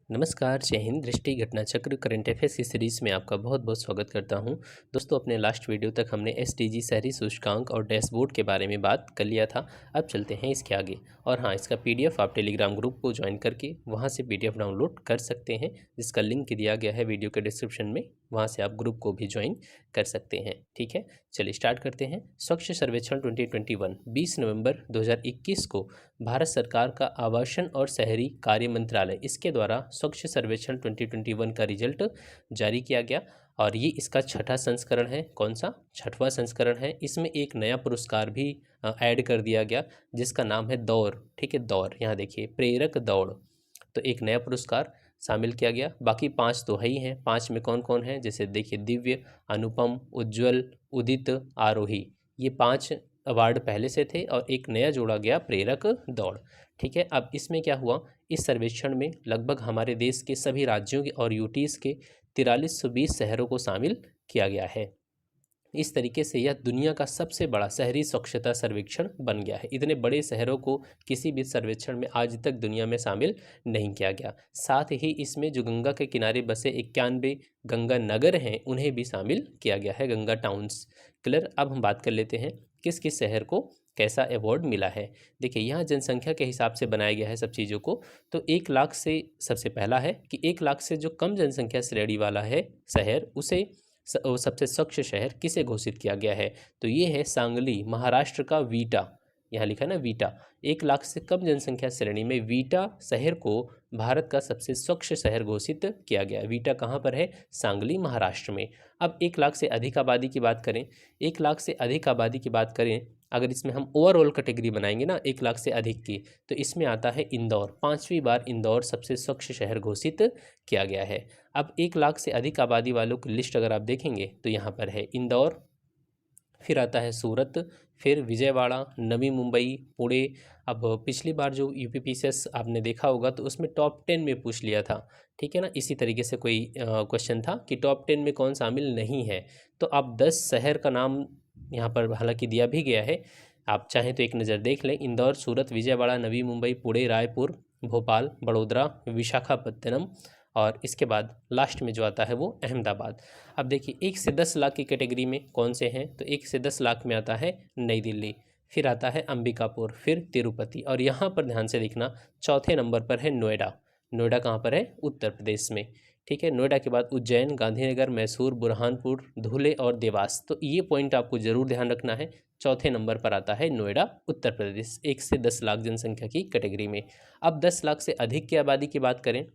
नमस्कार, जय हिंद। दृष्टि घटना चक्र करंट अफेयर्स की सीरीज़ में आपका बहुत बहुत स्वागत करता हूं। दोस्तों, अपने लास्ट वीडियो तक हमने एसडीजी शहरी सूचकांक और डैशबोर्ड के बारे में बात कर लिया था। अब चलते हैं इसके आगे। और हाँ, इसका पीडीएफ आप टेलीग्राम ग्रुप को ज्वाइन करके वहां से पीडीएफ डाउनलोड कर सकते हैं, जिसका लिंक दिया गया है वीडियो के डिस्क्रिप्शन में। वहाँ से आप ग्रुप को भी ज्वाइन कर सकते हैं। ठीक है, चलिए स्टार्ट करते हैं। स्वच्छ सर्वेक्षण 2021 20 नवंबर 2021 को भारत सरकार का आवासन और शहरी कार्य मंत्रालय इसके द्वारा स्वच्छ सर्वेक्षण 2021 का रिजल्ट जारी किया गया। और ये इसका छठा संस्करण है। कौन सा? छठवां संस्करण है। इसमें एक नया पुरस्कार भी ऐड कर दिया गया, जिसका नाम है दौड़। ठीक है, दौड़, यहाँ देखिए, प्रेरक दौड़। तो एक नया पुरस्कार शामिल किया गया। बाकी 5 तो है ही हैं। 5 में कौन कौन है? जैसे देखिए, दिव्य, अनुपम, उज्ज्वल, उदित, आरोही, ये 5 अवार्ड पहले से थे और एक नया जोड़ा गया, प्रेरक दौड़। ठीक है, अब इसमें क्या हुआ? इस सर्वेक्षण में लगभग हमारे देश के सभी राज्यों के और यूटीज के 4320 शहरों को शामिल किया गया है। इस तरीके से यह दुनिया का सबसे बड़ा शहरी स्वच्छता सर्वेक्षण बन गया है। इतने बड़े शहरों को किसी भी सर्वेक्षण में आज तक दुनिया में शामिल नहीं किया गया। साथ ही इसमें जो गंगा के किनारे बसे 91 गंगा नगर हैं, उन्हें भी शामिल किया गया है, गंगा टाउन्स। क्लियर। अब हम बात कर लेते हैं किस किस शहर को कैसा अवार्ड मिला है। देखिए, यहाँ जनसंख्या के हिसाब से बनाया गया है सब चीज़ों को। तो 1 लाख से सबसे पहला है कि 1 लाख से जो कम जनसंख्या श्रेणी वाला है शहर, उसे सबसे स्वच्छ शहर किसे घोषित किया गया है? तो ये है सांगली, महाराष्ट्र का वीटा। यहाँ लिखा है ना, वीटा। 1 लाख से कम जनसंख्या श्रेणी में वीटा शहर को भारत का सबसे स्वच्छ शहर घोषित किया गया है। वीटा कहाँ पर है? सांगली, महाराष्ट्र में। अब 1 लाख से अधिक आबादी की बात करें, 1 लाख से अधिक आबादी की बात करें, अगर इसमें हम ओवरऑल कैटेगरी बनाएंगे ना 1 लाख से अधिक की, तो इसमें आता है इंदौर। 5वीं बार इंदौर सबसे स्वच्छ शहर घोषित किया गया है। अब 1 लाख से अधिक आबादी वालों की लिस्ट अगर आप देखेंगे तो यहाँ पर है इंदौर, फिर आता है सूरत, फिर विजयवाड़ा, नवी मुंबई, पुणे। अब पिछली बार जो यूपीपीसीएस आपने देखा होगा तो उसमें टॉप 10 में पूछ लिया था। ठीक है ना, इसी तरीके से कोई क्वेश्चन था कि टॉप 10 में कौन शामिल नहीं है। तो आप 10 शहर का नाम यहाँ पर हालांकि दिया भी गया है, आप चाहें तो एक नज़र देख लें। इंदौर, सूरत, विजयवाड़ा, नवी मुंबई, पुणे, रायपुर, भोपाल, बड़ोदरा, विशाखापत्तनम और इसके बाद लास्ट में जो आता है वो अहमदाबाद। अब देखिए, 1 से 10 लाख की कैटेगरी में कौन से हैं? तो 1 से 10 लाख में आता है नई दिल्ली, फिर आता है अंबिकापुर, फिर तिरुपति, और यहाँ पर ध्यान से देखना, चौथे नंबर पर है नोएडा। नोएडा कहाँ पर है? उत्तर प्रदेश में। ठीक है, नोएडा के बाद उज्जैन, गांधीनगर, मैसूर, बुरहानपुर, धुले और देवास। तो ये पॉइंट आपको जरूर ध्यान रखना है। चौथे नंबर पर आता है नोएडा, उत्तर प्रदेश, 1 से 10 लाख जनसंख्या की कैटेगरी में। अब 10 लाख से अधिक की आबादी की बात करें,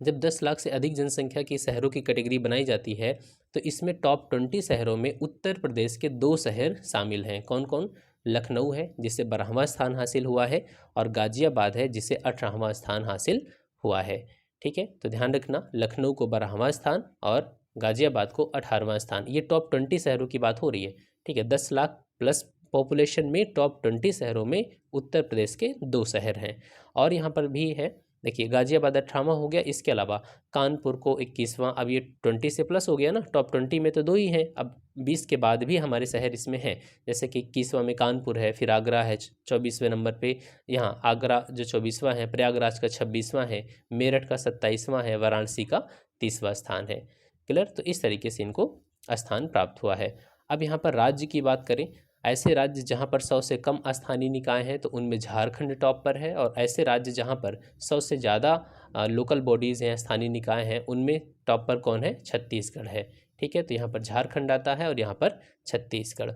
जब 10 लाख से अधिक जनसंख्या की शहरों की कैटेगरी बनाई जाती है तो इसमें टॉप 20 शहरों में उत्तर प्रदेश के 2 शहर शामिल हैं। कौन कौन? लखनऊ है, जिसे 12वां स्थान हासिल हुआ है, और गाजियाबाद है, जिसे 18वां स्थान हासिल हुआ है। ठीक है, तो ध्यान रखना, लखनऊ को 12वां स्थान और गाजियाबाद को 18वां स्थान। ये टॉप 20 शहरों की बात हो रही है। ठीक है, 10 लाख प्लस पॉपुलेशन में टॉप 20 शहरों में उत्तर प्रदेश के 2 शहर हैं। और यहाँ पर भी है, देखिए, गाजियाबाद 18वां हो गया, इसके अलावा कानपुर को 21वां। अब ये 20 से प्लस हो गया ना, टॉप 20 में तो 2 ही हैं, अब 20 के बाद भी हमारे शहर इसमें हैं, जैसे कि 21वां में कानपुर है, फिर आगरा है 24वें नंबर पे। यहाँ आगरा जो 24वां है, प्रयागराज का 26वां है, मेरठ का 27वां है, वाराणसी का 30वां स्थान है। क्लियर। तो इस तरीके से इनको स्थान प्राप्त हुआ है। अब यहाँ पर राज्य की बात करें, ऐसे राज्य जहाँ पर 100 से कम स्थानीय निकाय हैं तो उनमें झारखंड टॉप पर है, और ऐसे राज्य जहाँ पर 100 से ज़्यादा लोकल बॉडीज़ हैं, स्थानीय निकाय हैं, उनमें टॉप पर कौन है? छत्तीसगढ़ है। ठीक है, तो यहाँ पर झारखंड आता है और यहाँ पर छत्तीसगढ़।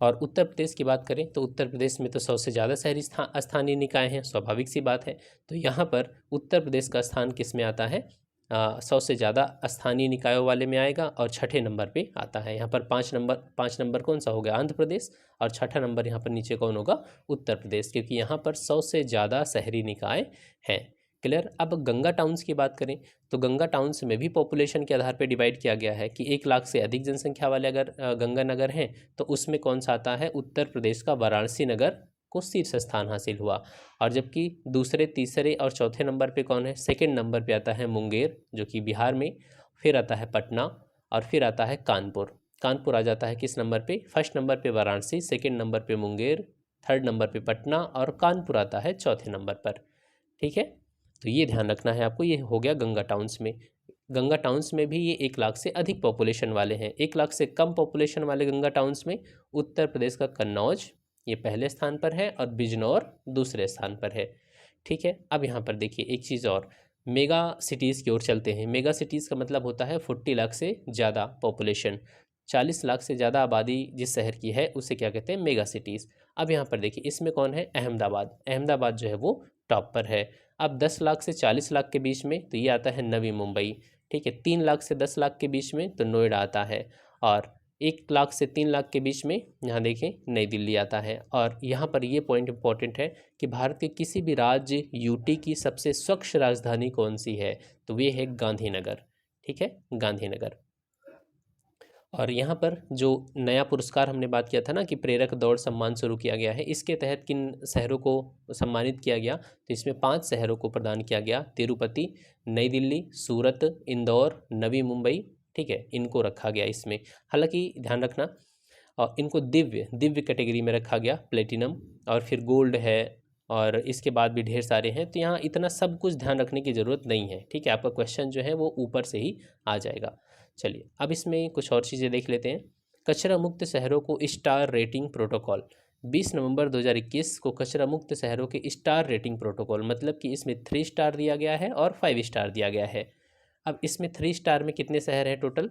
और उत्तर प्रदेश की बात करें तो उत्तर प्रदेश में तो 100 से ज़्यादा शहरी स्थानीय निकाय हैं, स्वाभाविक सी बात है। तो यहाँ पर उत्तर प्रदेश का स्थान किस में आता है? 100 से ज़्यादा स्थानीय निकायों वाले में आएगा, और छठे नंबर पे आता है। यहाँ पर 5 नंबर कौन सा हो गया? आंध्र प्रदेश। और छठा नंबर यहाँ पर नीचे कौन होगा? उत्तर प्रदेश, क्योंकि यहाँ पर 100 से ज़्यादा शहरी निकाय हैं। क्लियर। अब गंगा टाउन्स की बात करें तो गंगा टाउन्स में भी पॉपुलेशन के आधार पर डिवाइड किया गया है कि 1 लाख से अधिक जनसंख्या वाले अगर गंगा नगर हैं तो उसमें कौन सा आता है? उत्तर प्रदेश का वाराणसी नगर को शीर्ष स्थान हासिल हुआ। और जबकि दूसरे, तीसरे और चौथे नंबर पे कौन है? सेकंड नंबर पे आता है मुंगेर, जो कि बिहार में, फिर आता है पटना, और फिर आता है कानपुर। कानपुर आ जाता है किस नंबर पे? फर्स्ट नंबर पे वाराणसी, सेकंड नंबर पे मुंगेर, थर्ड नंबर पे पटना, और कानपुर आता है चौथे नंबर पर। ठीक है, तो ये ध्यान रखना है आपको। ये हो गया गंगा टाउन्स में। गंगा टाउन्स में भी ये 1 लाख से अधिक पॉपुलेशन वाले हैं। 1 लाख से कम पॉपुलेशन वाले गंगा टाउन्स में उत्तर प्रदेश का कन्नौज ये पहले स्थान पर है और बिजनौर दूसरे स्थान पर है। ठीक है, अब यहाँ पर देखिए एक चीज़ और, मेगा सिटीज़ की ओर चलते हैं। मेगा सिटीज़ का मतलब होता है 40 लाख से ज़्यादा पॉपुलेशन, 40 लाख से ज़्यादा आबादी जिस शहर की है उसे क्या कहते हैं, मेगा सिटीज़। अब यहाँ पर देखिए इसमें कौन है, अहमदाबाद। अहमदाबाद जो है वो टॉप पर है। अब 10 लाख से 40 लाख के बीच में तो ये आता है नवी मुंबई। ठीक है, 3 लाख से 10 लाख के बीच में तो नोएडा आता है, और 1 लाख से 3 लाख के बीच में यहाँ देखें नई दिल्ली आता है। और यहाँ पर ये पॉइंट इंपॉर्टेंट है कि भारत के किसी भी राज्य यूटी की सबसे स्वच्छ राजधानी कौन सी है, तो वे है गांधीनगर। ठीक है, गांधीनगर। और यहाँ पर जो नया पुरस्कार हमने बात किया था ना कि प्रेरक दौड़ सम्मान शुरू किया गया है, इसके तहत किन शहरों को सम्मानित किया गया, तो इसमें 5 शहरों को प्रदान किया गया, तिरुपति, नई दिल्ली, सूरत, इंदौर, नवी मुंबई। ठीक है, इनको रखा गया इसमें। हालांकि ध्यान रखना, और इनको दिव्य दिव्य कैटेगरी में रखा गया, प्लेटिनम, और फिर गोल्ड है, और इसके बाद भी ढेर सारे हैं। तो यहाँ इतना सब कुछ ध्यान रखने की ज़रूरत नहीं है। ठीक है, आपका क्वेश्चन जो है वो ऊपर से ही आ जाएगा। चलिए अब इसमें कुछ और चीज़ें देख लेते हैं। कचरा मुक्त शहरों को स्टार रेटिंग प्रोटोकॉल, 20 नवंबर 2021 को कचरा मुक्त शहरों के स्टार रेटिंग प्रोटोकॉल, मतलब कि इसमें 3 स्टार दिया गया है और 5 स्टार दिया गया है। अब इसमें 3 स्टार में कितने शहर हैं टोटल,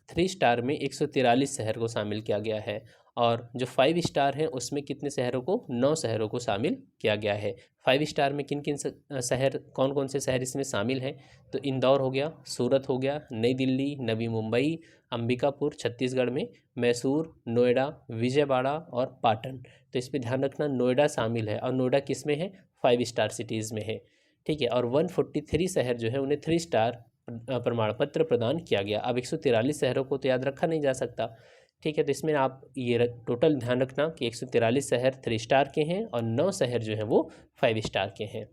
3 स्टार में 143 शहर को शामिल किया गया है, और जो 5 स्टार हैं उसमें कितने शहरों को, 9 शहरों को शामिल किया गया है। 5 स्टार में किन किन शहर, कौन कौन से शहर इसमें शामिल हैं, तो इंदौर हो गया, सूरत हो गया, नई दिल्ली, नवी मुंबई, अंबिकापुर छत्तीसगढ़ में, मैसूर, नोएडा, विजयवाड़ा और पाटन। तो इस पर ध्यान रखना, नोएडा शामिल है, और नोएडा किस में है, 5 स्टार सिटीज़ में है। ठीक है, और 143 शहर जो है उन्हें 3 स्टार प्रमाण पत्र प्रदान किया गया। अब 143 शहरों को तो याद रखा नहीं जा सकता। ठीक है, तो इसमें आप ये टोटल ध्यान रखना कि 143 शहर 3 स्टार के हैं और 9 शहर जो हैं वो 5 स्टार के हैं।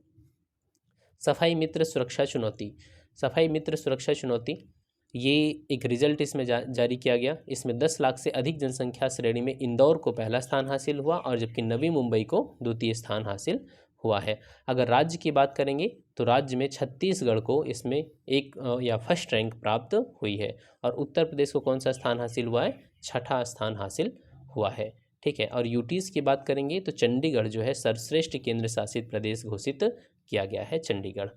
सफाई मित्र सुरक्षा चुनौती, सफाई मित्र सुरक्षा चुनौती, ये एक रिजल्ट इसमें जारी किया गया। इसमें 10 लाख से अधिक जनसंख्या श्रेणी में इंदौर को पहला स्थान हासिल हुआ, और जबकि नवी मुंबई को द्वितीय स्थान हासिल हुआ है। अगर राज्य की बात करेंगे तो राज्य में छत्तीसगढ़ को इसमें एक या फर्स्ट रैंक प्राप्त हुई है, और उत्तर प्रदेश को कौन सा स्थान हासिल हुआ है, 6ठा स्थान हासिल हुआ है। ठीक है, और यूटीज़ की बात करेंगे तो चंडीगढ़ जो है सर्वश्रेष्ठ केंद्र शासित प्रदेश घोषित किया गया है, चंडीगढ़।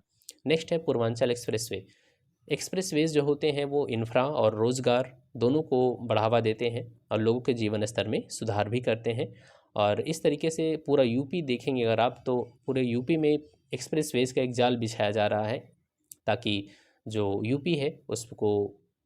नेक्स्ट है पूर्वांचल एक्सप्रेसवे। एक्सप्रेसवेज जो होते हैं वो इंफ्रा और रोज़गार दोनों को बढ़ावा देते हैं और लोगों के जीवन स्तर में सुधार भी करते हैं। और इस तरीके से पूरा यूपी देखेंगे अगर आप, तो पूरे यूपी में एक्सप्रेसवेज का एक जाल बिछाया जा रहा है, ताकि जो यूपी है उसको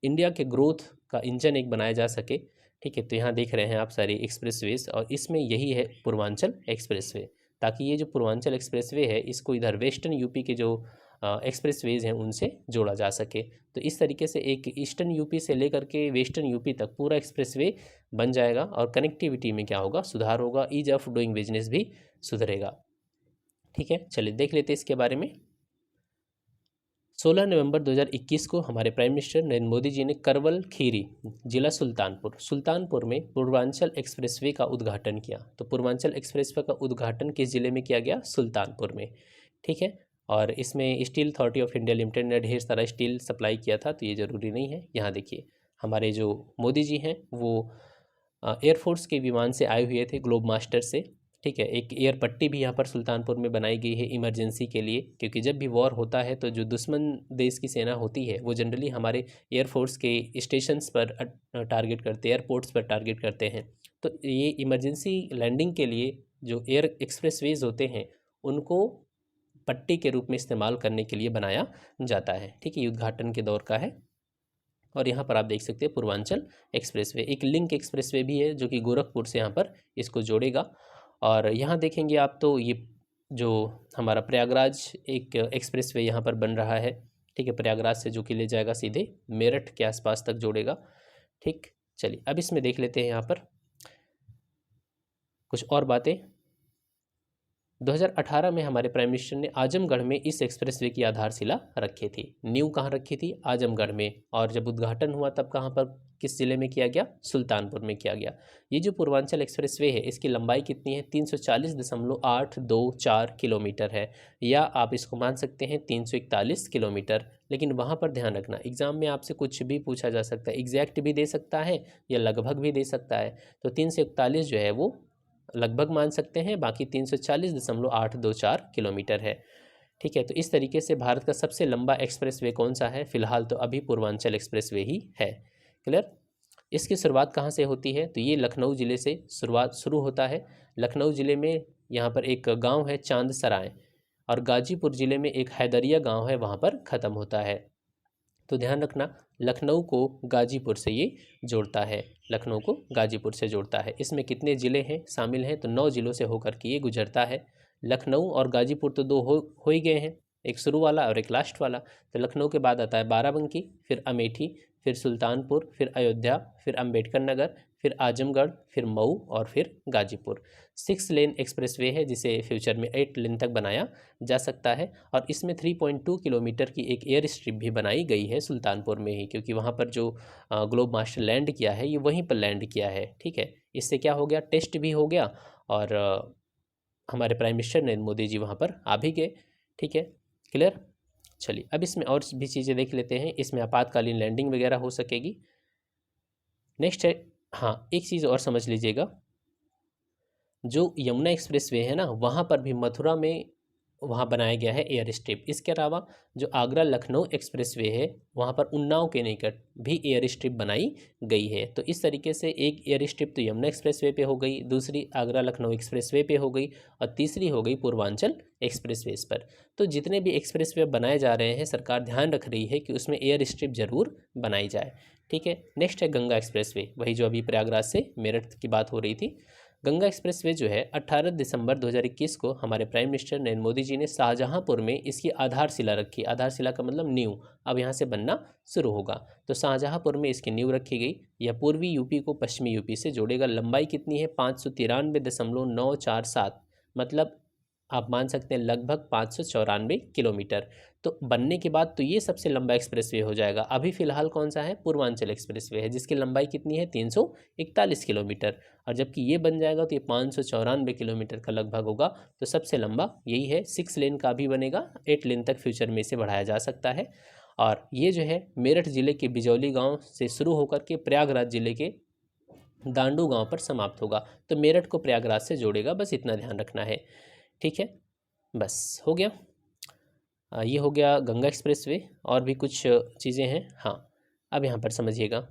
इंडिया के ग्रोथ का इंजन एक बनाया जा सके। ठीक है, तो यहाँ देख रहे हैं आप सारी एक्सप्रेसवेज, और इसमें यही है पूर्वांचल एक्सप्रेसवे, ताकि ये जो पूर्वांचल एक्सप्रेसवे है इसको इधर वेस्टर्न यूपी के जो एक्सप्रेसवेज हैं उनसे जोड़ा जा सके। तो इस तरीके से एक ईस्टर्न यूपी से लेकर के वेस्टर्न यूपी तक पूरा एक्सप्रेसवे बन जाएगा, और कनेक्टिविटी में क्या होगा, सुधार होगा, ईज ऑफ डूइंग बिजनेस भी सुधरेगा। ठीक है, चलिए देख लेते हैं इसके बारे में। 16 नवंबर 2021 को हमारे प्राइम मिनिस्टर नरेंद्र मोदी जी ने करवल खीरी, जिला सुल्तानपुर में पूर्वांचल एक्सप्रेसवे का उद्घाटन किया। तो पूर्वांचल एक्सप्रेसवे का उद्घाटन किस जिले में किया गया, सुल्तानपुर में। ठीक है, और इसमें steel authority of India limited ने ढेर सारा स्टील सप्लाई किया था, तो ये ज़रूरी नहीं है। यहाँ देखिए हमारे जो मोदी जी हैं वो एयरफोर्स के विमान से आए हुए थे, ग्लोब मास्टर से। ठीक है, एक एयर पट्टी भी यहाँ पर सुल्तानपुर में बनाई गई है इमरजेंसी के लिए, क्योंकि जब भी वॉर होता है तो जो दुश्मन देश की सेना होती है वो जनरली हमारे एयरफोर्स के स्टेशंस पर टारगेट करते हैं, एयरपोर्ट्स पर टारगेट करते हैं। तो ये इमरजेंसी लैंडिंग के लिए जो एयर एक्सप्रेसवेज होते हैं उनको पट्टी के रूप में इस्तेमाल करने के लिए बनाया जाता है। ठीक है, ये उद्घाटन के दौर का है। और यहाँ पर आप देख सकते हैं पूर्वांचल एक्सप्रेसवे, एक लिंक एक्सप्रेसवे भी है जो कि गोरखपुर से यहाँ पर इसको जोड़ेगा। और यहाँ देखेंगे आप तो ये जो हमारा प्रयागराज एक एक्सप्रेसवे यहाँ पर बन रहा है। ठीक है, प्रयागराज से जो कि ले जाएगा सीधे मेरठ के आसपास तक जोड़ेगा। ठीक, चलिए अब इसमें देख लेते हैं यहाँ पर कुछ और बातें। 2018 में हमारे प्राइम मिनिस्टर ने आजमगढ़ में इस एक्सप्रेसवे की आधारशिला रखी थी। नींव कहाँ रखी थी? आजमगढ़ में। और जब उद्घाटन हुआ तब कहाँ पर, किस जिले में किया गया? सुल्तानपुर में किया गया। ये जो पूर्वांचल एक्सप्रेसवे है इसकी लंबाई कितनी है? 340.824 किलोमीटर है, या आप इसको मान सकते हैं 341 किलोमीटर। लेकिन वहाँ पर ध्यान रखना, एग्जाम में आपसे कुछ भी पूछा जा सकता है, एग्जैक्ट भी दे सकता है या लगभग भी दे सकता है। तो 341 जो है वो लगभग मान सकते हैं, बाकी 340.824 किलोमीटर है। ठीक है, तो इस तरीके से भारत का सबसे लंबा एक्सप्रेसवे कौन सा है? फिलहाल तो अभी पूर्वांचल एक्सप्रेसवे ही है। क्लियर? इसकी शुरुआत कहाँ से होती है? तो ये लखनऊ ज़िले से शुरू होता है। लखनऊ ज़िले में यहाँ पर एक गांव है चांद सराय, और गाजीपुर ज़िले में एक हैदरिया गांव है, वहाँ पर ख़त्म होता है। तो ध्यान रखना, लखनऊ को गाजीपुर से ये जोड़ता है, लखनऊ को गाजीपुर से जोड़ता है। इसमें कितने ज़िले हैं शामिल हैं? तो 9 ज़िलों से होकर के ये गुजरता है। लखनऊ और गाजीपुर तो दो हो ही गए हैं, एक शुरू वाला और एक लास्ट वाला। तो लखनऊ के बाद आता है बाराबंकी, फिर अमेठी, फिर सुल्तानपुर, फिर अयोध्या, फिर अम्बेडकर नगर, फिर आजमगढ़, फिर मऊ और फिर गाजीपुर। 6 लेन एक्सप्रेसवे है जिसे फ्यूचर में 8 लेन तक बनाया जा सकता है। और इसमें 3.2 किलोमीटर की एक एयर स्ट्रिप भी बनाई गई है सुल्तानपुर में ही, क्योंकि वहाँ पर जो ग्लोब मास्टर लैंड किया है ये वहीं पर लैंड किया है। ठीक है, इससे क्या हो गया? टेस्ट भी हो गया, और हमारे प्राइम मिनिस्टर नरेंद्र मोदी जी वहाँ पर आ भी गए। ठीक है, क्लियर? चलिए अब इसमें और भी चीज़ें देख लेते हैं। इसमें आपातकालीन लैंडिंग वगैरह हो सकेगी। नेक्स्ट है, हाँ एक चीज़ और समझ लीजिएगा, जो यमुना एक्सप्रेसवे है ना, वहाँ पर भी मथुरा में वहाँ बनाया गया है एयर स्ट्रिप। इसके अलावा जो आगरा लखनऊ एक्सप्रेसवे है वहाँ पर उन्नाव के निकट भी एयर स्ट्रिप बनाई गई है। तो इस तरीके से एक एयर स्ट्रिप तो यमुना एक्सप्रेसवे पे हो गई, दूसरी आगरा लखनऊ एक्सप्रेसवे पे हो गई, और तीसरी हो गई पूर्वांचल एक्सप्रेसवेज पर। तो जितने भी एक्सप्रेसवे बनाए जा रहे हैं सरकार ध्यान रख रही है कि उसमें एयर स्ट्रिप जरूर बनाई जाए। ठीक है, नेक्स्ट है गंगा एक्सप्रेसवे, वही जो अभी प्रयागराज से मेरठ की बात हो रही थी। गंगा एक्सप्रेसवे जो है 18 दिसंबर 2021 को हमारे प्राइम मिनिस्टर नरेंद्र मोदी जी ने शाहजहांपुर में इसकी आधारशिला रखी। आधारशिला का मतलब नींव, अब यहाँ से बनना शुरू होगा। तो शाहजहांपुर में इसकी नींव रखी गई। यह पूर्वी यूपी को पश्चिमी यूपी से जोड़ेगा। लंबाई कितनी है? 593.947, मतलब आप मान सकते हैं लगभग 594 किलोमीटर। तो बनने के बाद तो ये सबसे लंबा एक्सप्रेसवे हो जाएगा। अभी फिलहाल कौन सा है? पूर्वांचल एक्सप्रेसवे है, जिसकी लंबाई कितनी है? 341 किलोमीटर। और जबकि ये बन जाएगा तो ये 594 किलोमीटर का लगभग होगा। तो सबसे लंबा यही है। 6 लेन का भी बनेगा, 8 लेन तक फ्यूचर में इसे बढ़ाया जा सकता है। और ये जो है मेरठ जिले के बिजौली गांव से शुरू होकर के प्रयागराज जिले के दांडू गांव पर समाप्त होगा। तो मेरठ को प्रयागराज से जोड़ेगा, बस इतना ध्यान रखना है। ठीक है, बस हो गया। ये हो गया गंगा एक्सप्रेसवे। और भी कुछ चीज़ें हैं। हाँ, अब यहाँ पर समझिएगा,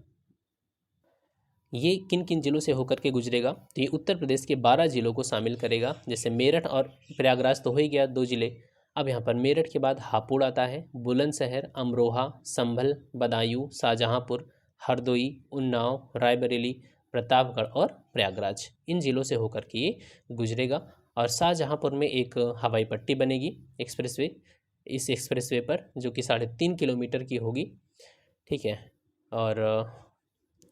ये किन किन ज़िलों से होकर के गुजरेगा? तो ये उत्तर प्रदेश के 12 ज़िलों को शामिल करेगा। जैसे मेरठ और प्रयागराज तो हो ही गया, 2 ज़िले। अब यहाँ पर मेरठ के बाद हापुड़ आता है, बुलंदशहर, अमरोहा, संभल, बदायूं, शाहजहांपुर, हरदोई, उन्नाव, रायबरेली, प्रतापगढ़ और प्रयागराज, इन ज़िलों से होकर के ये गुजरेगा। और शाहजहांपुर में एक हवाई पट्टी बनेगी एक्सप्रेसवे, इस एक्सप्रेसवे पर, जो कि 3.5 किलोमीटर की होगी। ठीक है, और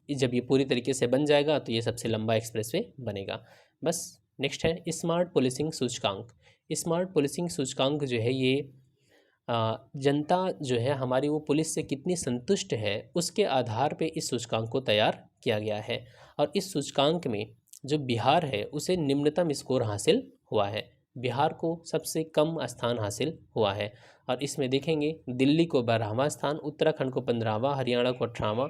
जब ये पूरी तरीके से बन जाएगा तो ये सबसे लंबा एक्सप्रेसवे बनेगा। बस नेक्स्ट है स्मार्ट पुलिसिंग सूचकांक। स्मार्ट पुलिसिंग सूचकांक जो है ये जनता जो है हमारी वो पुलिस से कितनी संतुष्ट है उसके आधार पे इस सूचकांक को तैयार किया गया है। और इस सूचकांक में जो बिहार है उसे निम्नतम स्कोर हासिल हुआ है, बिहार को सबसे कम स्थान हासिल हुआ है। और इसमें देखेंगे दिल्ली को 12वां स्थान, उत्तराखंड को 15वां, हरियाणा को 18वां,